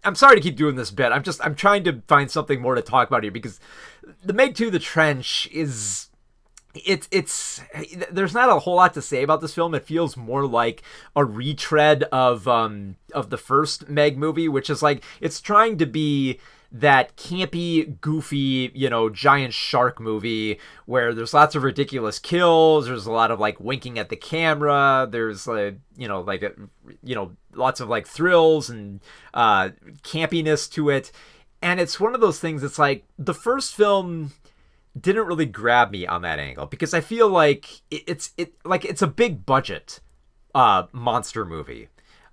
I'm sorry to keep doing this bit. I'm trying to find something more to talk about here because the Meg 2, The Trench is. It's there's not a whole lot to say about this film. It feels more like a retread of the first Meg movie, which is like it's trying to be that campy, goofy, giant shark movie where there's lots of ridiculous kills. There's a lot of like winking at the camera. There's lots of like thrills and campiness to it. And it's one of those things that's like the first film didn't really grab me on that angle because I feel like it's a big budget monster movie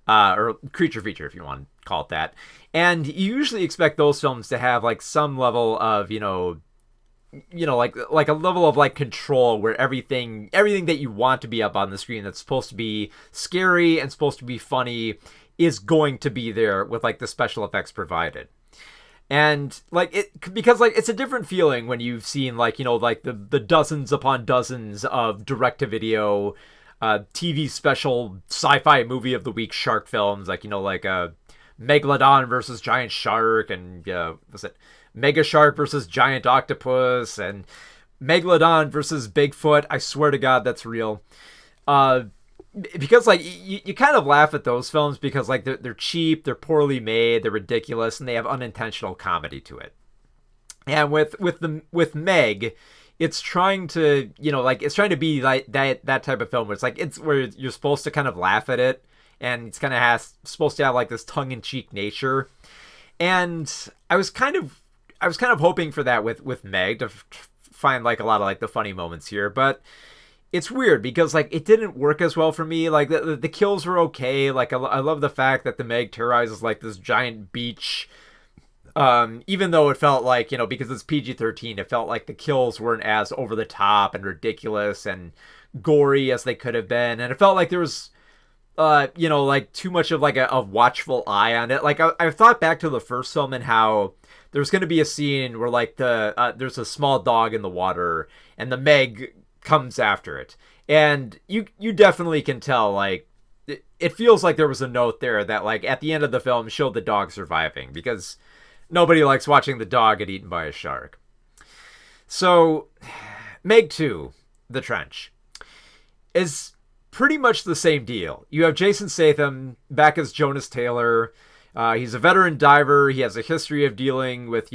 or creature feature if you want to call it that, and you usually expect those films to have like some level of like a level of like control where everything that you want to be up on the screen that's supposed to be scary and supposed to be funny is going to be there with like the special effects provided. And like it, because like it's a different feeling when you've seen like like the dozens upon dozens of direct-to-video TV special sci-fi movie of the week shark films, like Megalodon versus Giant Shark, and was it Mega Shark versus Giant Octopus, and Megalodon versus Bigfoot. I swear to God, that's real. Because like you kind of laugh at those films because like they're cheap, they're poorly made, they're ridiculous, and they have unintentional comedy to it. And with Meg, it's trying to it's trying to be like that type of film where it's where you're supposed to kind of laugh at it, and it's kind of supposed to have like this tongue-in-cheek nature. And I was kind of hoping for that with Meg to find like a lot of like the funny moments here, but it's weird because like it didn't work as well for me. Like the kills were okay. Like I love the fact that the Meg terrorizes like this giant beach. Even though it felt like, because it's PG-13, it felt like the kills weren't as over the top and ridiculous and gory as they could have been. And it felt like there was, like too much of like a watchful eye on it. Like I thought back to the first film and how there's going to be a scene where like there's a small dog in the water and the Meg comes after it, and you definitely can tell like it feels like there was a note there that like at the end of the film showed the dog surviving because nobody likes watching the dog get eaten by a shark. So Meg 2, The Trench, is pretty much the same deal. You have Jason Statham back as Jonas Taylor. He's a veteran diver. He has a history of dealing with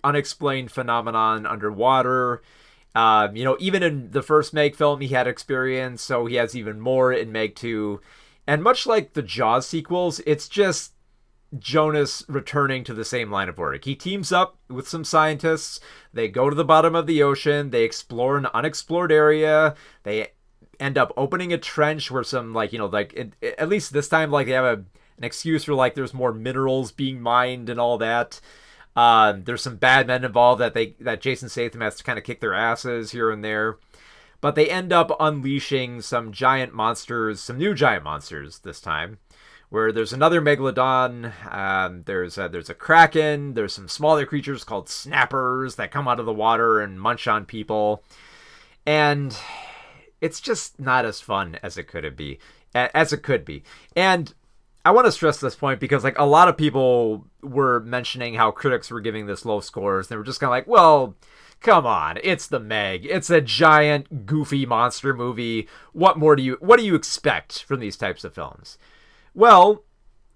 unexplained phenomenon underwater. Even in the first Meg film, he had experience, so he has even more in Meg 2. And much like the Jaws sequels, it's just Jonas returning to the same line of work. He teams up with some scientists. They go to the bottom of the ocean. They explore an unexplored area. They end up opening a trench where some, at least this time, like, they have an excuse for, like, there's more minerals being mined and all that. There's some bad men involved that Jason Statham has to kind of kick their asses here and there. But they end up unleashing some giant monsters, some new giant monsters this time, where there's another megalodon, there's a kraken, there's some smaller creatures called snappers that come out of the water and munch on people. And it's just not as fun as it could be. And I want to stress this point because, like, a lot of people were mentioning how critics were giving this low scores. They were just kind of like, well, come on, it's the Meg. It's a giant, goofy monster movie. What do you expect from these types of films? Well,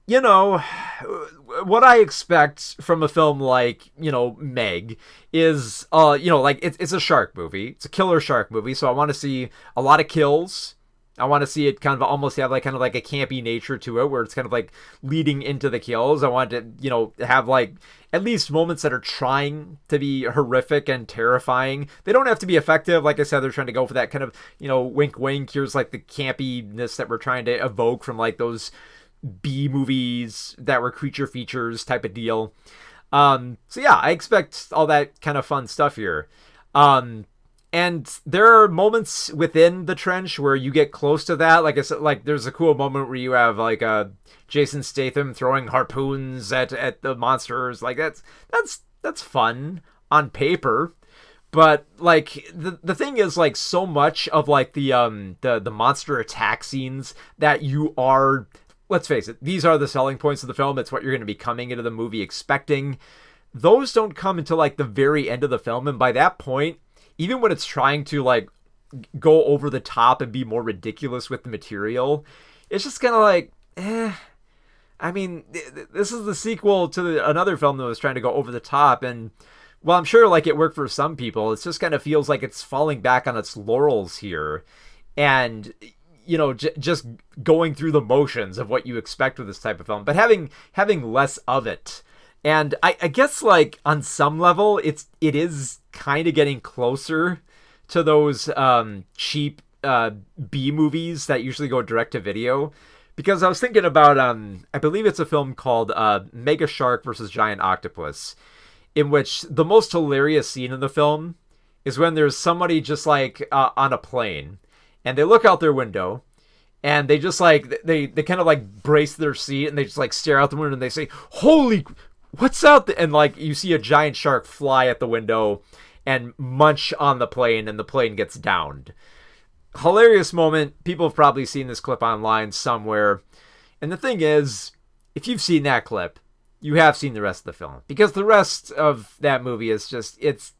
what I expect from a film like, Meg is, it's a shark movie. It's a killer shark movie. So I want to see a lot of kills, I want to see it kind of almost have like kind of like a campy nature to it, where it's kind of like leading into the kills. I want to, have like at least moments that are trying to be horrific and terrifying. They don't have to be effective. Like I said, they're trying to go for that kind of, wink wink. Here's like the campiness that we're trying to evoke from like those B movies that were creature features type of deal. So yeah, I expect all that kind of fun stuff here. And there are moments within the trench where you get close to that. Like I said, like there's a cool moment where you have like Jason Statham throwing harpoons at the monsters. Like that's fun on paper. But like the thing is, like, so much of like the monster attack scenes that you are, let's face it, these are the selling points of the film. It's what you're going to be coming into the movie expecting. Those don't come until like the very end of the film, and by that point, even when it's trying to like go over the top and be more ridiculous with the material, it's just kind of like, I mean, this is the sequel to another film that was trying to go over the top, and well, I'm sure like it worked for some people. It just kind of feels like it's falling back on its laurels here, and just going through the motions of what you expect with this type of film, but having less of it. And I guess like on some level it is kind of getting closer to those cheap B movies that usually go direct to video, because I was thinking about I believe it's a film called Mega Shark versus Giant Octopus, in which the most hilarious scene in the film is when there's somebody just like on a plane, and they look out their window, and they just like they kind of like brace their seat, and they just like stare out the window, and they say, "Holy, what's out there?" And like you see a giant shark fly at the window and munch on the plane, and the plane gets downed. Hilarious moment. People have probably seen this clip online somewhere. And the thing is, if you've seen that clip, you have seen the rest of the film, because the rest of that movie is just, it's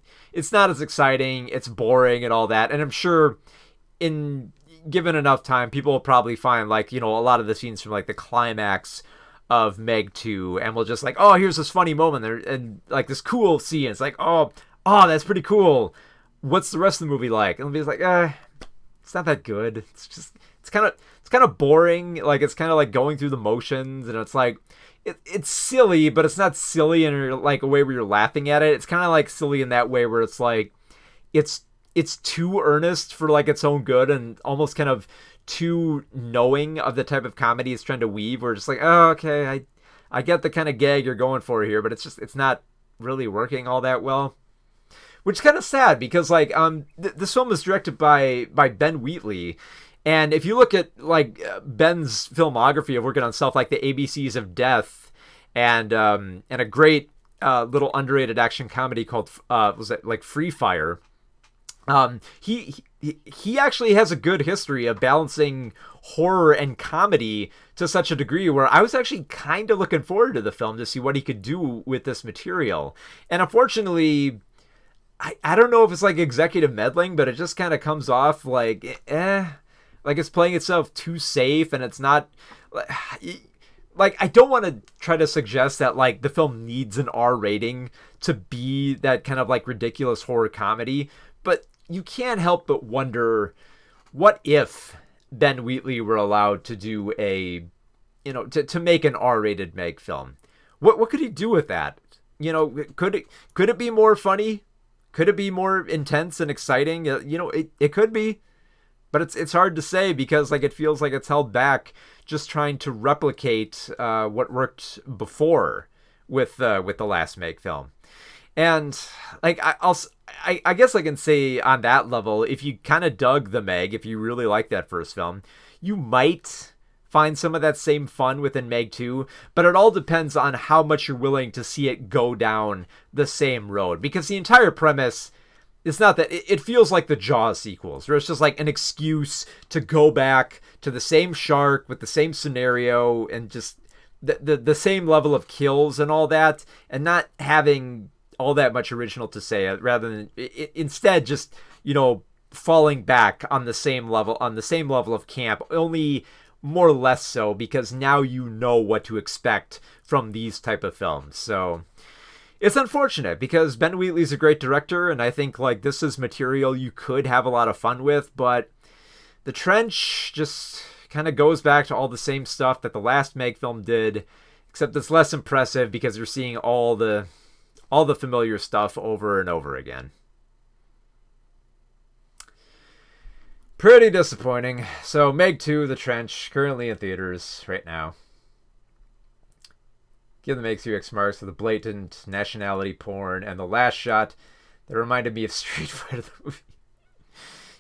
not as exciting, it's boring and all that. And I'm sure given enough time, people will probably find like, a lot of the scenes from like the climax of Meg 2, and we'll just like, oh, here's this funny moment there, and like this cool scene. It's like, oh, that's pretty cool. What's the rest of the movie like? And it'll be like, it's not that good. It's kind of boring. Like, it's kind of like going through the motions, and it's like, it's silly, but it's not silly in like a way where you're laughing at it. It's kind of like silly in that way where it's like, it's too earnest for like its own good, and almost kind of too knowing of the type of comedy it's trying to weave. We're just like, oh, okay, I get the kind of gag you're going for here, but it's not really working all that well. Which is kind of sad, because like this film is directed by Ben Wheatley, and if you look at like Ben's filmography of working on stuff like the ABCs of Death, and a great little underrated action comedy called was it like Free Fire, he actually has a good history of balancing horror and comedy to such a degree where I was actually kind of looking forward to the film to see what he could do with this material. And unfortunately, I don't know if it's like executive meddling, but it just kind of comes off like, like it's playing itself too safe, and it's not like, I don't want to try to suggest that like the film needs an R rating to be that kind of like ridiculous horror comedy, but you can't help but wonder, what if Ben Wheatley were allowed to do to make an R-rated Meg film? What could he do with that? Could it be more funny? Could it be more intense and exciting? It could be, but it's hard to say, because like it feels like it's held back just trying to replicate what worked before with the last Meg film. And like I guess I can say on that level, if you kind of dug the Meg, if you really like that first film, you might find some of that same fun within Meg 2, but it all depends on how much you're willing to see it go down the same road. Because the entire premise, it's not that, it feels like the Jaws sequels, where it's just like an excuse to go back to the same shark with the same scenario and just the same level of kills and all that, and not having all that much original to say, rather than instead just falling back on the same level of camp, only more or less so because now you know what to expect from these type of films. So it's unfortunate, because Ben Wheatley's a great director, and I think like this is material you could have a lot of fun with, but The Trench just kind of goes back to all the same stuff that the last Meg film did, except it's less impressive because you're seeing all the familiar stuff over and over again. Pretty disappointing. So Meg 2, The Trench, currently in theaters right now. Give the Meg 2 X marks for the blatant nationality porn and the last shot that reminded me of Street Fighter the movie.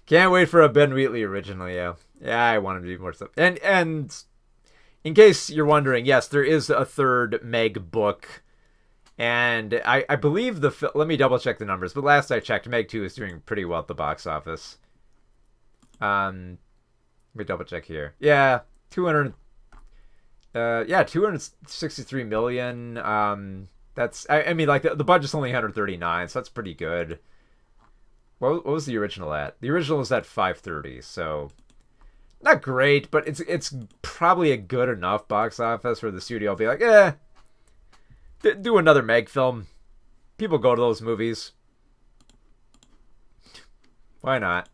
Can't wait for a Ben Wheatley original, yeah. Yeah, I want him to do more stuff. And in case you're wondering, yes, there is a third Meg book. And I believe let me double check the numbers, but last I checked, Meg 2 is doing pretty well at the box office. Let me double check here. Yeah, 263 million. That's I mean, like the budget's only 139, so that's pretty good. What was the original at? The original was at 530, so not great, but it's probably a good enough box office where the studio will be like, do another Meg film. People go to those movies. Why not?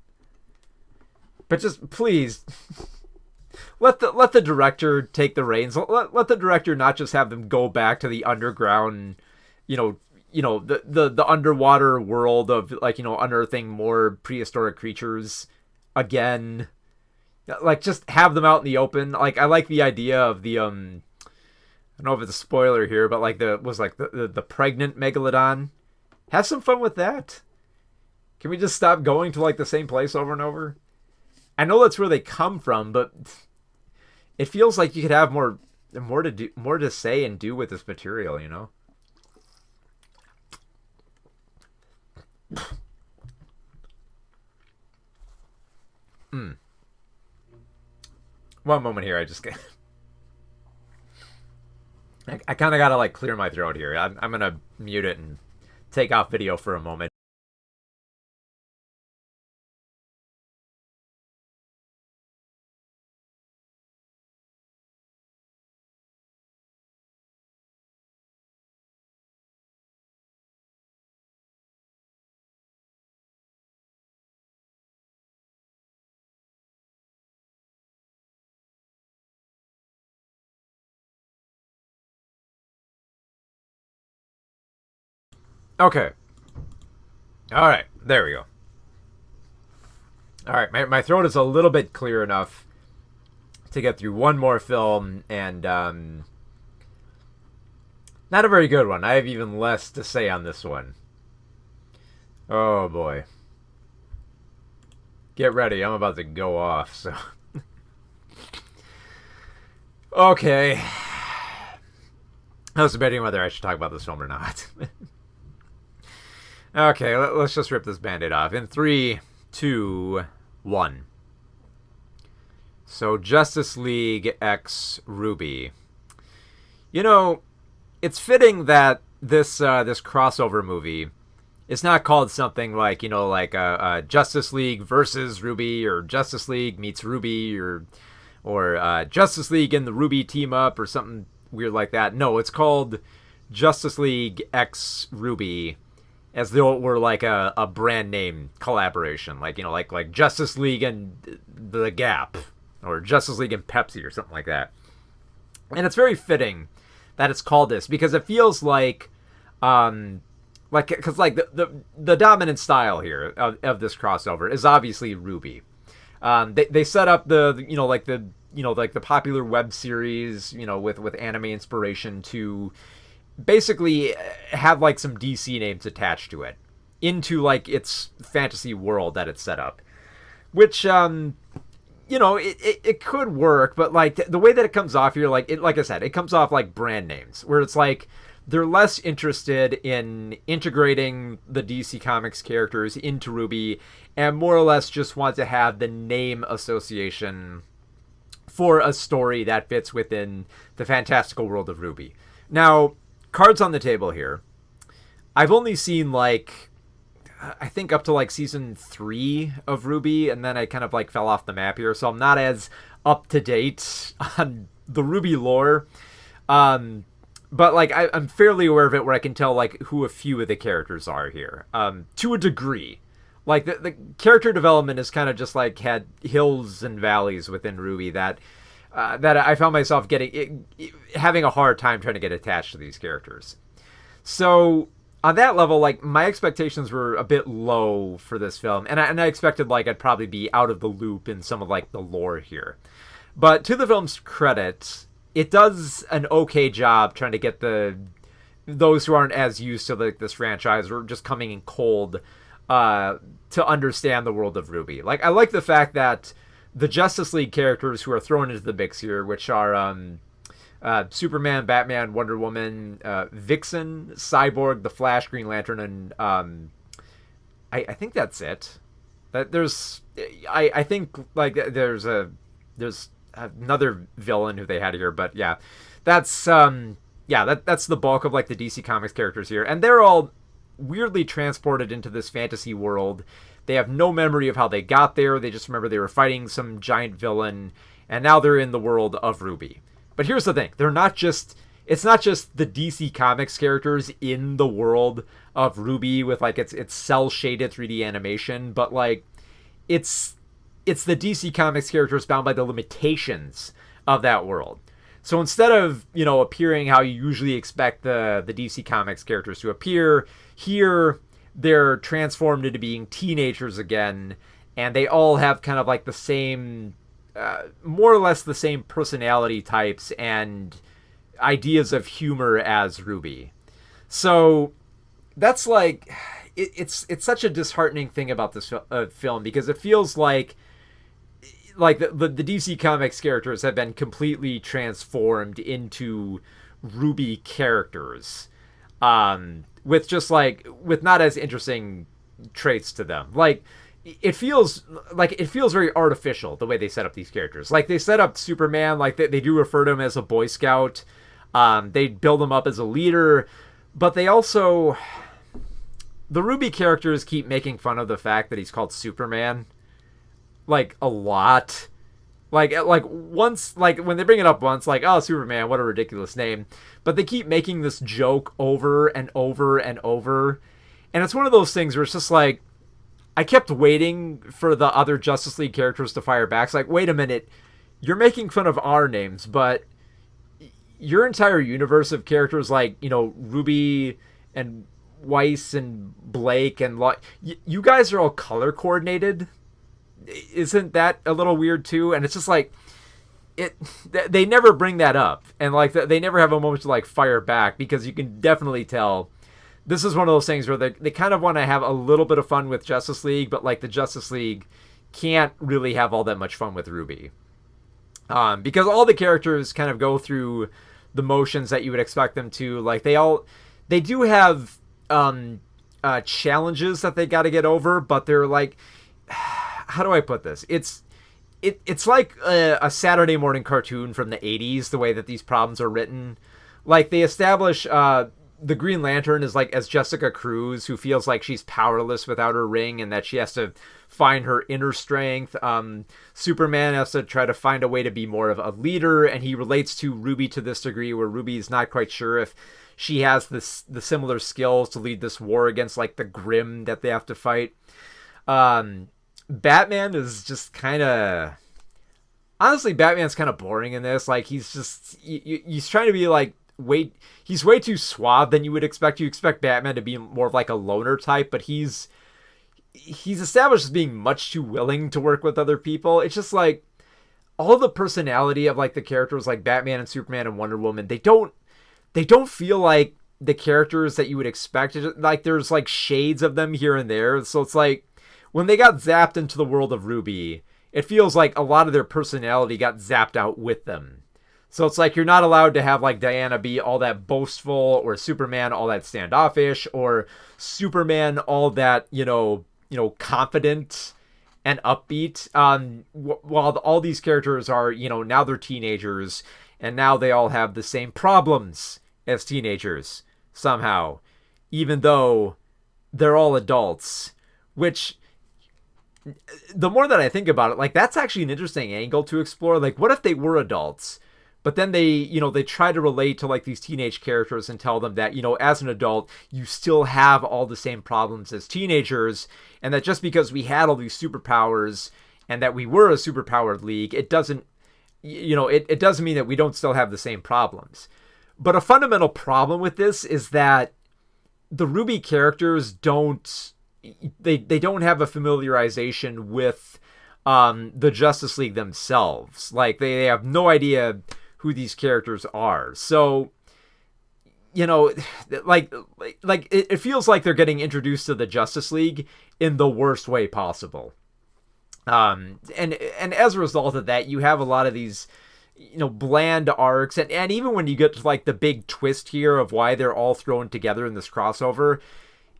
But just please let the director take the reins. Let the director not just have them go back to the underground, the underwater world of unearthing more prehistoric creatures again. Like, just have them out in the open. Like, I like the idea of the I don't know if it's a spoiler here, but like the pregnant megalodon. Have some fun with that. Can we just stop going to like the same place over and over? I know that's where they come from, but it feels like you could have more to say and do with this material, One moment here, I kind of gotta like clear my throat here. I'm gonna mute it and take off video for a moment. Okay. Alright, there we go. Alright, my throat is a little bit clear enough to get through one more film, and not a very good one. I have even less to say on this one. Oh boy. Get ready, I'm about to go off, so... Okay. I was debating whether I should talk about this film or not. Okay, let's just rip this Band-Aid off. In 3, 2, 1. So, Justice League x RWBY. It's fitting that this crossover movie is not called something like, Justice League versus RWBY, or Justice League meets RWBY, or Justice League and the RWBY team up, or something weird like that. No, it's called Justice League x RWBY. As though it were like a brand name collaboration, like Justice League and the Gap, or Justice League and Pepsi, or something like that. And it's very fitting that it's called this, because it feels like the dominant style here of this crossover is obviously RWBY. They set up the popular web series, with anime inspiration to basically have like some DC names attached to it into like its fantasy world that it's set up, which it could work, but like the way that it comes off here, like I said, it comes off like brand names, where it's like they're less interested in integrating the DC Comics characters into RWBY and more or less just want to have the name association for a story that fits within the fantastical world of RWBY. Now, cards on the table here. I've only seen I think up to like season 3 of RWBY, and then I kind of like fell off the map here, so I'm not as up to date on the RWBY lore. But like I'm fairly aware of it, where I can tell like who a few of the characters are here, to a degree. Like the character development is kind of just like had hills and valleys within RWBY that I found myself having a hard time trying to get attached to these characters. So on that level, like my expectations were a bit low for this film, and I expected like I'd probably be out of the loop in some of like the lore here. But to the film's credit, it does an okay job trying to get those who aren't as used to like this franchise or just coming in cold to understand the world of RWBY. Like I like the fact that the Justice League characters who are thrown into the mix here, which are Superman, Batman, Wonder Woman, Vixen, Cyborg, The Flash, Green Lantern, and I think that's it. That I think like there's another villain who they had here, but yeah, that's that's the bulk of like the DC Comics characters here, and they're all weirdly transported into this fantasy world. They have no memory of how they got there. They just remember they were fighting some giant villain, and now they're in the world of RWBY. But here's the thing. It's not just the DC Comics characters in the world of RWBY with like its cel-shaded 3D animation, but like it's the DC Comics characters bound by the limitations of that world. So instead of, appearing how you usually expect the DC Comics characters to appear, here they're transformed into being teenagers again, and they all have kind of like the same, more or less the same personality types and ideas of humor as RWBY. So that's like, it's such a disheartening thing about this film, because it feels like the DC Comics characters have been completely transformed into RWBY characters, with not as interesting traits to them. Like it feels very artificial the way they set up these characters. Like they set up Superman, like they do refer to him as a Boy Scout. They build him up as a leader, but they also, the RWBY characters keep making fun of the fact that he's called Superman. Like a lot, like once, like when they bring it up once, like, oh, Superman, what a ridiculous name, but they keep making this joke over and over and over, and it's one of those things where it's just like, I kept waiting for the other Justice League characters to fire back. It's like, wait a minute, you're making fun of our names, but your entire universe of characters like, RWBY and Weiss and Blake and you guys are all color coordinated. Isn't that a little weird too? And it's just like, they never bring that up, and like they never have a moment to like fire back, because you can definitely tell this is one of those things where they kind of want to have a little bit of fun with Justice League, but like the Justice League can't really have all that much fun with RWBY, because all the characters kind of go through the motions that you would expect them to. Like they do have challenges that they got to get over, but they're like, how do I put this? It's like a Saturday morning cartoon from the 80s, the way that these problems are written. Like they establish the Green Lantern is like as Jessica Cruz, who feels like she's powerless without her ring and that she has to find her inner strength. Superman has to try to find a way to be more of a leader, and he relates to RWBY to this degree where RWBY is not quite sure if she has the similar skills to lead this war against like the Grim that they have to fight. Batman is just kind of, honestly, Batman's kind of boring in this. Like he's trying to be like, he's way too suave than you would expect. You expect Batman to be more of like a loner type, but he's established as being much too willing to work with other people. It's just like all the personality of like the characters like Batman and Superman and Wonder Woman, they don't feel like the characters that you would expect. Like there's like shades of them here and there. So it's like when they got zapped into the world of RWBY, it feels like a lot of their personality got zapped out with them. So it's like you're not allowed to have like Diana be all that boastful, or Superman all that standoffish, or Superman all that, confident and upbeat. While all these characters are, now they're teenagers, and now they all have the same problems as teenagers somehow, even though they're all adults, which, the more that I think about it, like that's actually an interesting angle to explore. Like, what if they were adults, but then they try to relate to like these teenage characters and tell them that, as an adult, you still have all the same problems as teenagers, and that just because we had all these superpowers and that we were a superpowered league, it doesn't, it doesn't mean that we don't still have the same problems. But a fundamental problem with this is that the RWBY characters don't have a familiarization with the Justice League themselves. Like, they have no idea who these characters are. So, like it feels like they're getting introduced to the Justice League in the worst way possible. And as a result of that, you have a lot of these, bland arcs, and even when you get to like the big twist here of why they're all thrown together in this crossover,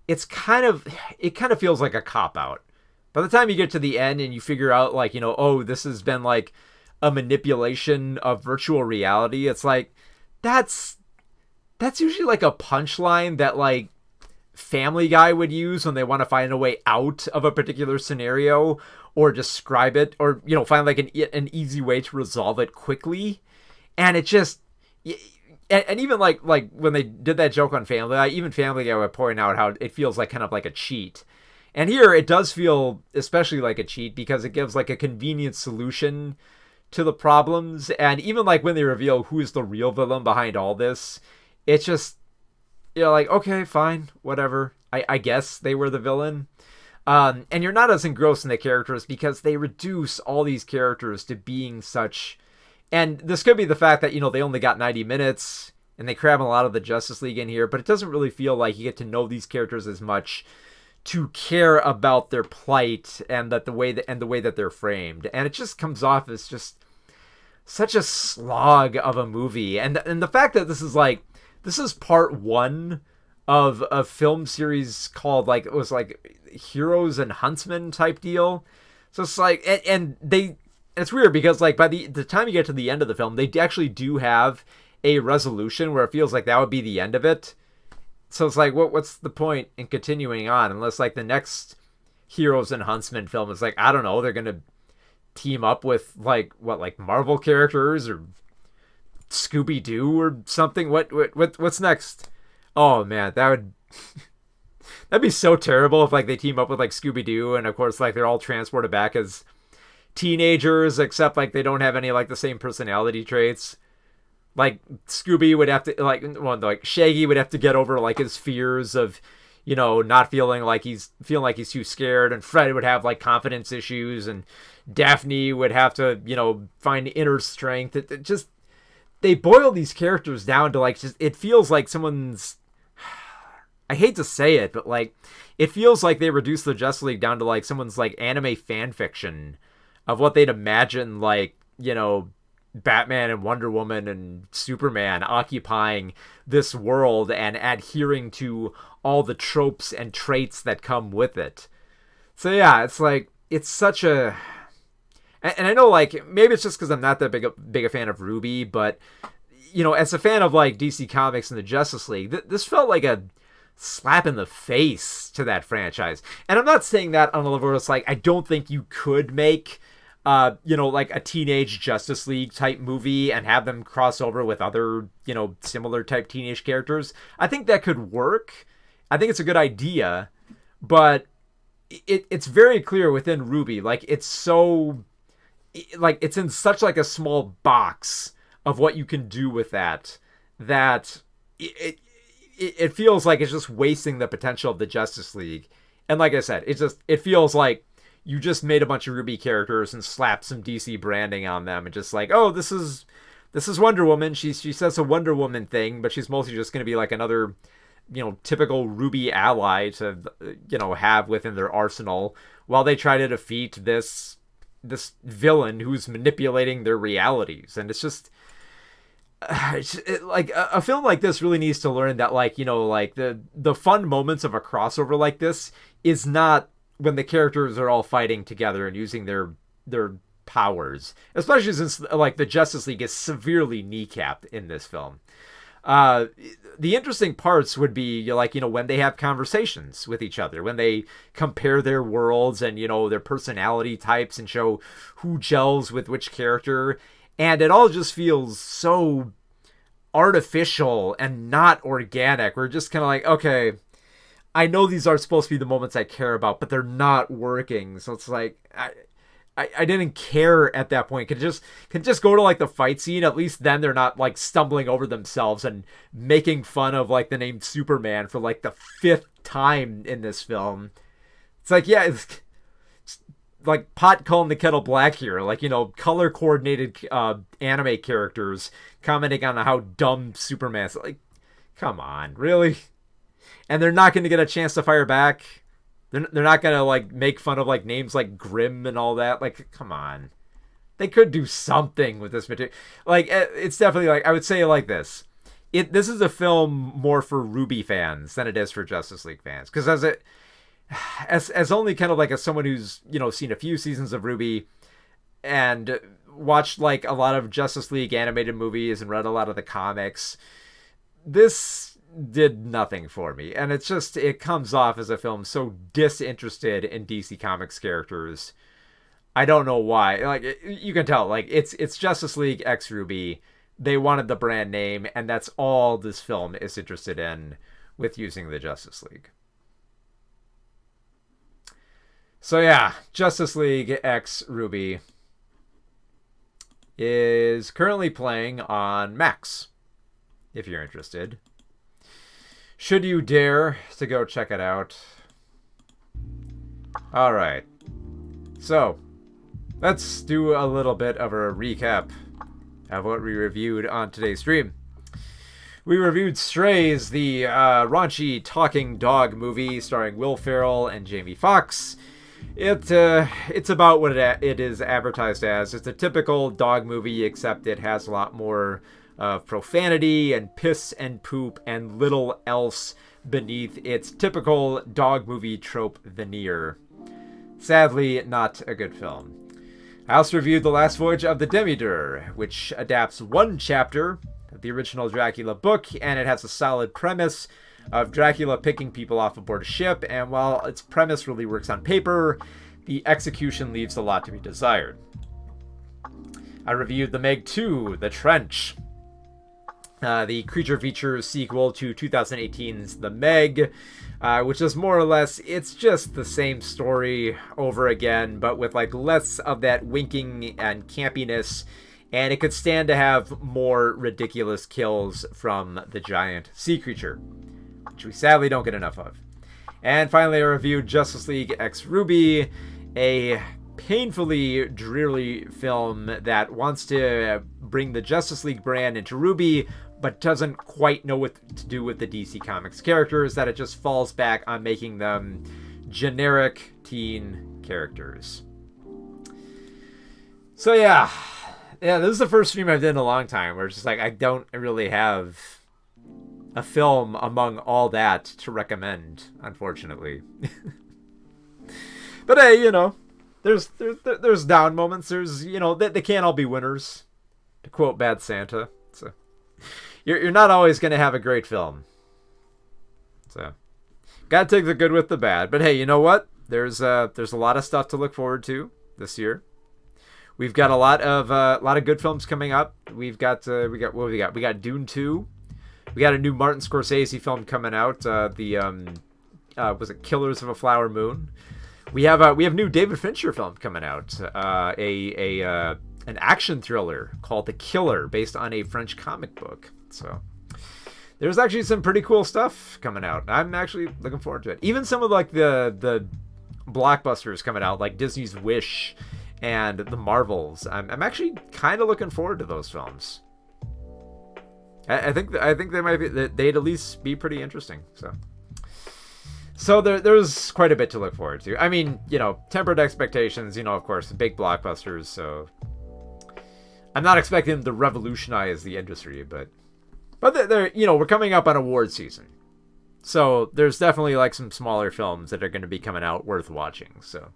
it kind of feels like a cop-out. By the time you get to the end and you figure out like, oh, this has been like a manipulation of virtual reality, it's like, that's usually like a punchline that like Family Guy would use when they want to find a way out of a particular scenario, or describe it, or find like an easy way to resolve it quickly. And it just, and even like when they did that joke on Family Guy, even Family Guy would point out how it feels like kind of like a cheat. And here it does feel especially like a cheat because it gives like a convenient solution to the problems. And even like when they reveal who is the real villain behind all this, it's just, like, okay, fine, whatever. I guess they were the villain. And you're not as engrossed in the characters because they reduce all these characters to being such... And this could be the fact that, they only got 90 minutes and they cram a lot of the Justice League in here, but it doesn't really feel like you get to know these characters as much to care about their plight and the way that they're framed. And it just comes off as just such a slog of a movie. And the fact that this is part one of a film series called like, it was like Heroes and Huntsmen type deal. So it's like, and it's weird because like by the time you get to the end of the film, they actually do have a resolution where it feels like that would be the end of it. So it's like, what's the point in continuing on unless like the next Heroes and Huntsmen film is like, I don't know, they're going to team up with like Marvel characters or Scooby-Doo or something. What's next? Oh man, that'd be so terrible if like they team up with like Scooby-Doo and of course like they're all transported back as teenagers, except like they don't have any like the same personality traits. Like Scooby would have to like Shaggy would have to get over like his fears of, not feeling like he's too scared, and Fred would have like confidence issues, and Daphne would have to, find inner strength. It just, they boil these characters down to like, just, it feels like someone's, I hate to say it, but like, it feels like they reduced the Justice League down to like someone's like anime fan fiction of what they'd imagine like, Batman and Wonder Woman and Superman occupying this world and adhering to all the tropes and traits that come with it. So yeah, it's like, it's such a... And I know, like, maybe it's just because I'm not that big a fan of RWBY, but, as a fan of, like, DC Comics and the Justice League, this felt like a slap in the face to that franchise. And I'm not saying that on a level where it's like, I don't think you could make, like, a teenage Justice League type movie and have them cross over with other, similar type teenage characters. I think that could work. I think it's a good idea, but it's very clear within RWBY, like, it's so... like it's in such like a small box of what you can do with that it feels like it's just wasting the potential of the Justice League. And like I said, it feels like you just made a bunch of RWBY characters and slapped some DC branding on them and just like, oh, this is Wonder Woman. She says a Wonder Woman thing, but she's mostly just going to be like another, typical RWBY ally to, have within their arsenal while they try to defeat this villain who's manipulating their realities. And it's just like a film like this really needs to learn that, like, like the fun moments of a crossover like this is not when the characters are all fighting together and using their powers, especially since like the Justice League is severely kneecapped in this film. The interesting parts would be like, when they have conversations with each other, when they compare their worlds and, their personality types and show who gels with which character. And it all just feels so artificial and not organic. We're just kind of like, okay, I know these are supposed to be the moments I care about, but they're not working. So it's like, I didn't care at that point. Could just go to like the fight scene. At least then they're not like stumbling over themselves and making fun of like the name Superman for like the 5th time in this film. It's like, yeah, it's like pot calling the kettle black here. Like, color coordinated anime characters commenting on how dumb Superman is. Like, come on, really? And they're not going to get a chance to fire back. They're not going to like make fun of like names like Grimm and all that. Like, come on. They could do something with this material. Like, it's definitely like, I would say it like this. This is a film more for RWBY fans than it is for Justice League fans. Because as only kind of like as someone who's, seen a few seasons of RWBY and watched like a lot of Justice League animated movies and read a lot of the comics, this did nothing for me. And it comes off as a film so disinterested in DC Comics characters. I don't know why. Like, you can tell, like, it's Justice League x RWBY. They wanted the brand name, and that's all this film is interested in with using the Justice League. So yeah, Justice League x RWBY is currently playing on Max, if you're interested. Should you dare to go check it out. Alright. So, let's do a little bit of a recap of what we reviewed on today's stream. We reviewed Strays, the raunchy talking dog movie starring Will Ferrell and Jamie Foxx. It's about what it is advertised as. It's a typical dog movie, except it has a lot more profanity and piss and poop and little else beneath its typical dog movie trope veneer. Sadly, not a good film. I also reviewed The Last Voyage of the Demeter, which adapts one chapter of the original Dracula book, and it has a solid premise of Dracula picking people off aboard a ship, and while its premise really works on paper, the execution leaves a lot to be desired. I reviewed The Meg 2, The Trench, the creature feature sequel to 2018's The Meg, which is more or less, it's just the same story over again, but with like less of that winking and campiness, and it could stand to have more ridiculous kills from the giant sea creature, which we sadly don't get enough of. And finally, I reviewed Justice League x RWBY, a painfully dreary film that wants to bring the Justice League brand into RWBY, but doesn't quite know what to do with the DC Comics characters, that it just falls back on making them generic teen characters. So yeah, this is the first stream I've done in a long time where it's just like, I don't really have a film among all that to recommend, unfortunately. But hey, there's down moments. There's, they can't all be winners, to quote Bad Santa. So you're not always going to have a great film. So gotta take the good with the bad. But hey, you know what? There's a lot of stuff to look forward to this year. We've got a lot of good films coming up. We got Dune 2. We got a new Martin Scorsese film coming out. Was it Killers of a Flower Moon? We have new David Fincher film coming out. An action thriller called The Killer, based on a French comic book. So there's actually some pretty cool stuff coming out. I'm actually looking forward to it. Even some of like the blockbusters coming out, like Disney's Wish and the Marvels. I'm actually kind of looking forward to those films. I think they might be, they'd at least be pretty interesting. So there's quite a bit to look forward to. I mean, tempered expectations, of course, big blockbusters. So I'm not expecting them to revolutionize the industry, but they're we're coming up on award season. So there's definitely like some smaller films that are going to be coming out worth watching. So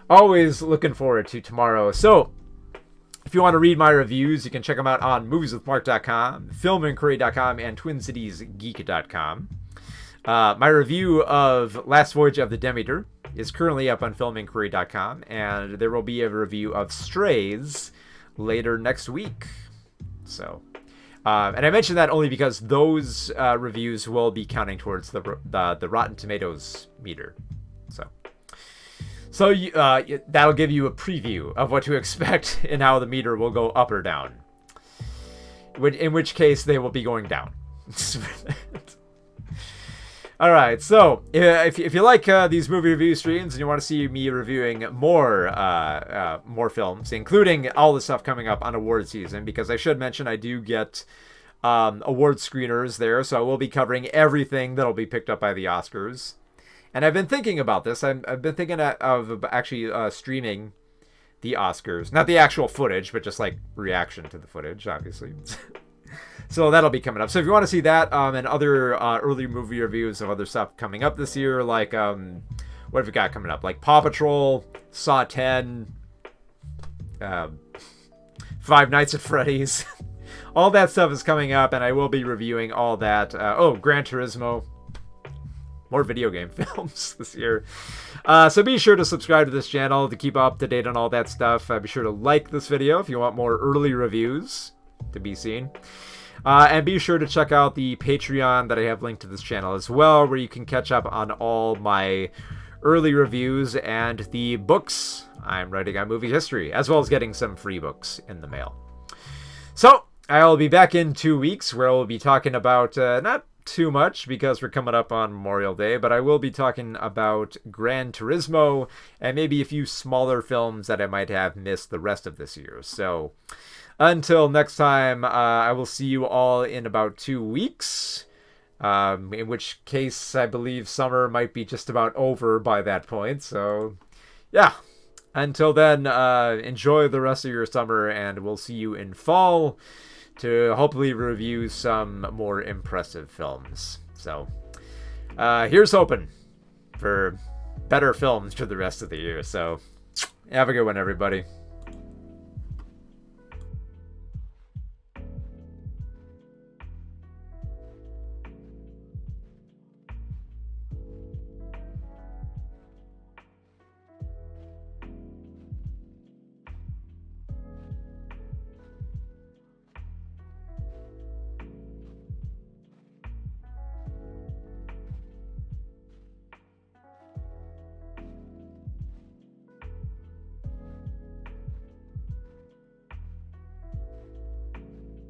always looking forward to tomorrow. So if you want to read my reviews, you can check them out on movieswithmark.com, filminquiry.com, and twincitiesgeek.com. My review of Last Voyage of the Demeter is currently up on filminquiry.com, and there will be a review of Strays later next week. So, and I mentioned that only because those reviews will be counting towards the Rotten Tomatoes meter. So that'll give you a preview of what to expect and how the meter will go up or down. In which case, they will be going down. All right, so if you like these movie review streams and you want to see me reviewing more films, including all the stuff coming up on award season, because I should mention I do get award screeners there, so I will be covering everything that'll be picked up by the Oscars. And I've been thinking about this. I've been thinking of actually streaming the Oscars, not the actual footage, but just like reaction to the footage, obviously. So that'll be coming up. So if you want to see that and other early movie reviews of other stuff coming up this year, like what have we got coming up? Like Paw Patrol, Saw 10, Five Nights at Freddy's. All that stuff is coming up, and I will be reviewing all that. Gran Turismo. More video game films this year. So be sure to subscribe to this channel to keep up to date on all that stuff. Be sure to like this video if you want more early reviews to be seen. And be sure to check out the Patreon that I have linked to this channel as well, where you can catch up on all my early reviews and the books I'm writing on movie history, as well as getting some free books in the mail. So I'll be back in 2 weeks, where I'll be talking about not too much because we're coming up on Memorial Day, but I will be talking about Gran Turismo and maybe a few smaller films that I might have missed the rest of this year. So until next time, I will see you all in about 2 weeks, in which case I believe summer might be just about over by that point. So yeah, until then, enjoy the rest of your summer, and we'll see you in fall to hopefully review some more impressive films. So, here's hoping for better films for the rest of the year. So, have a good one, everybody.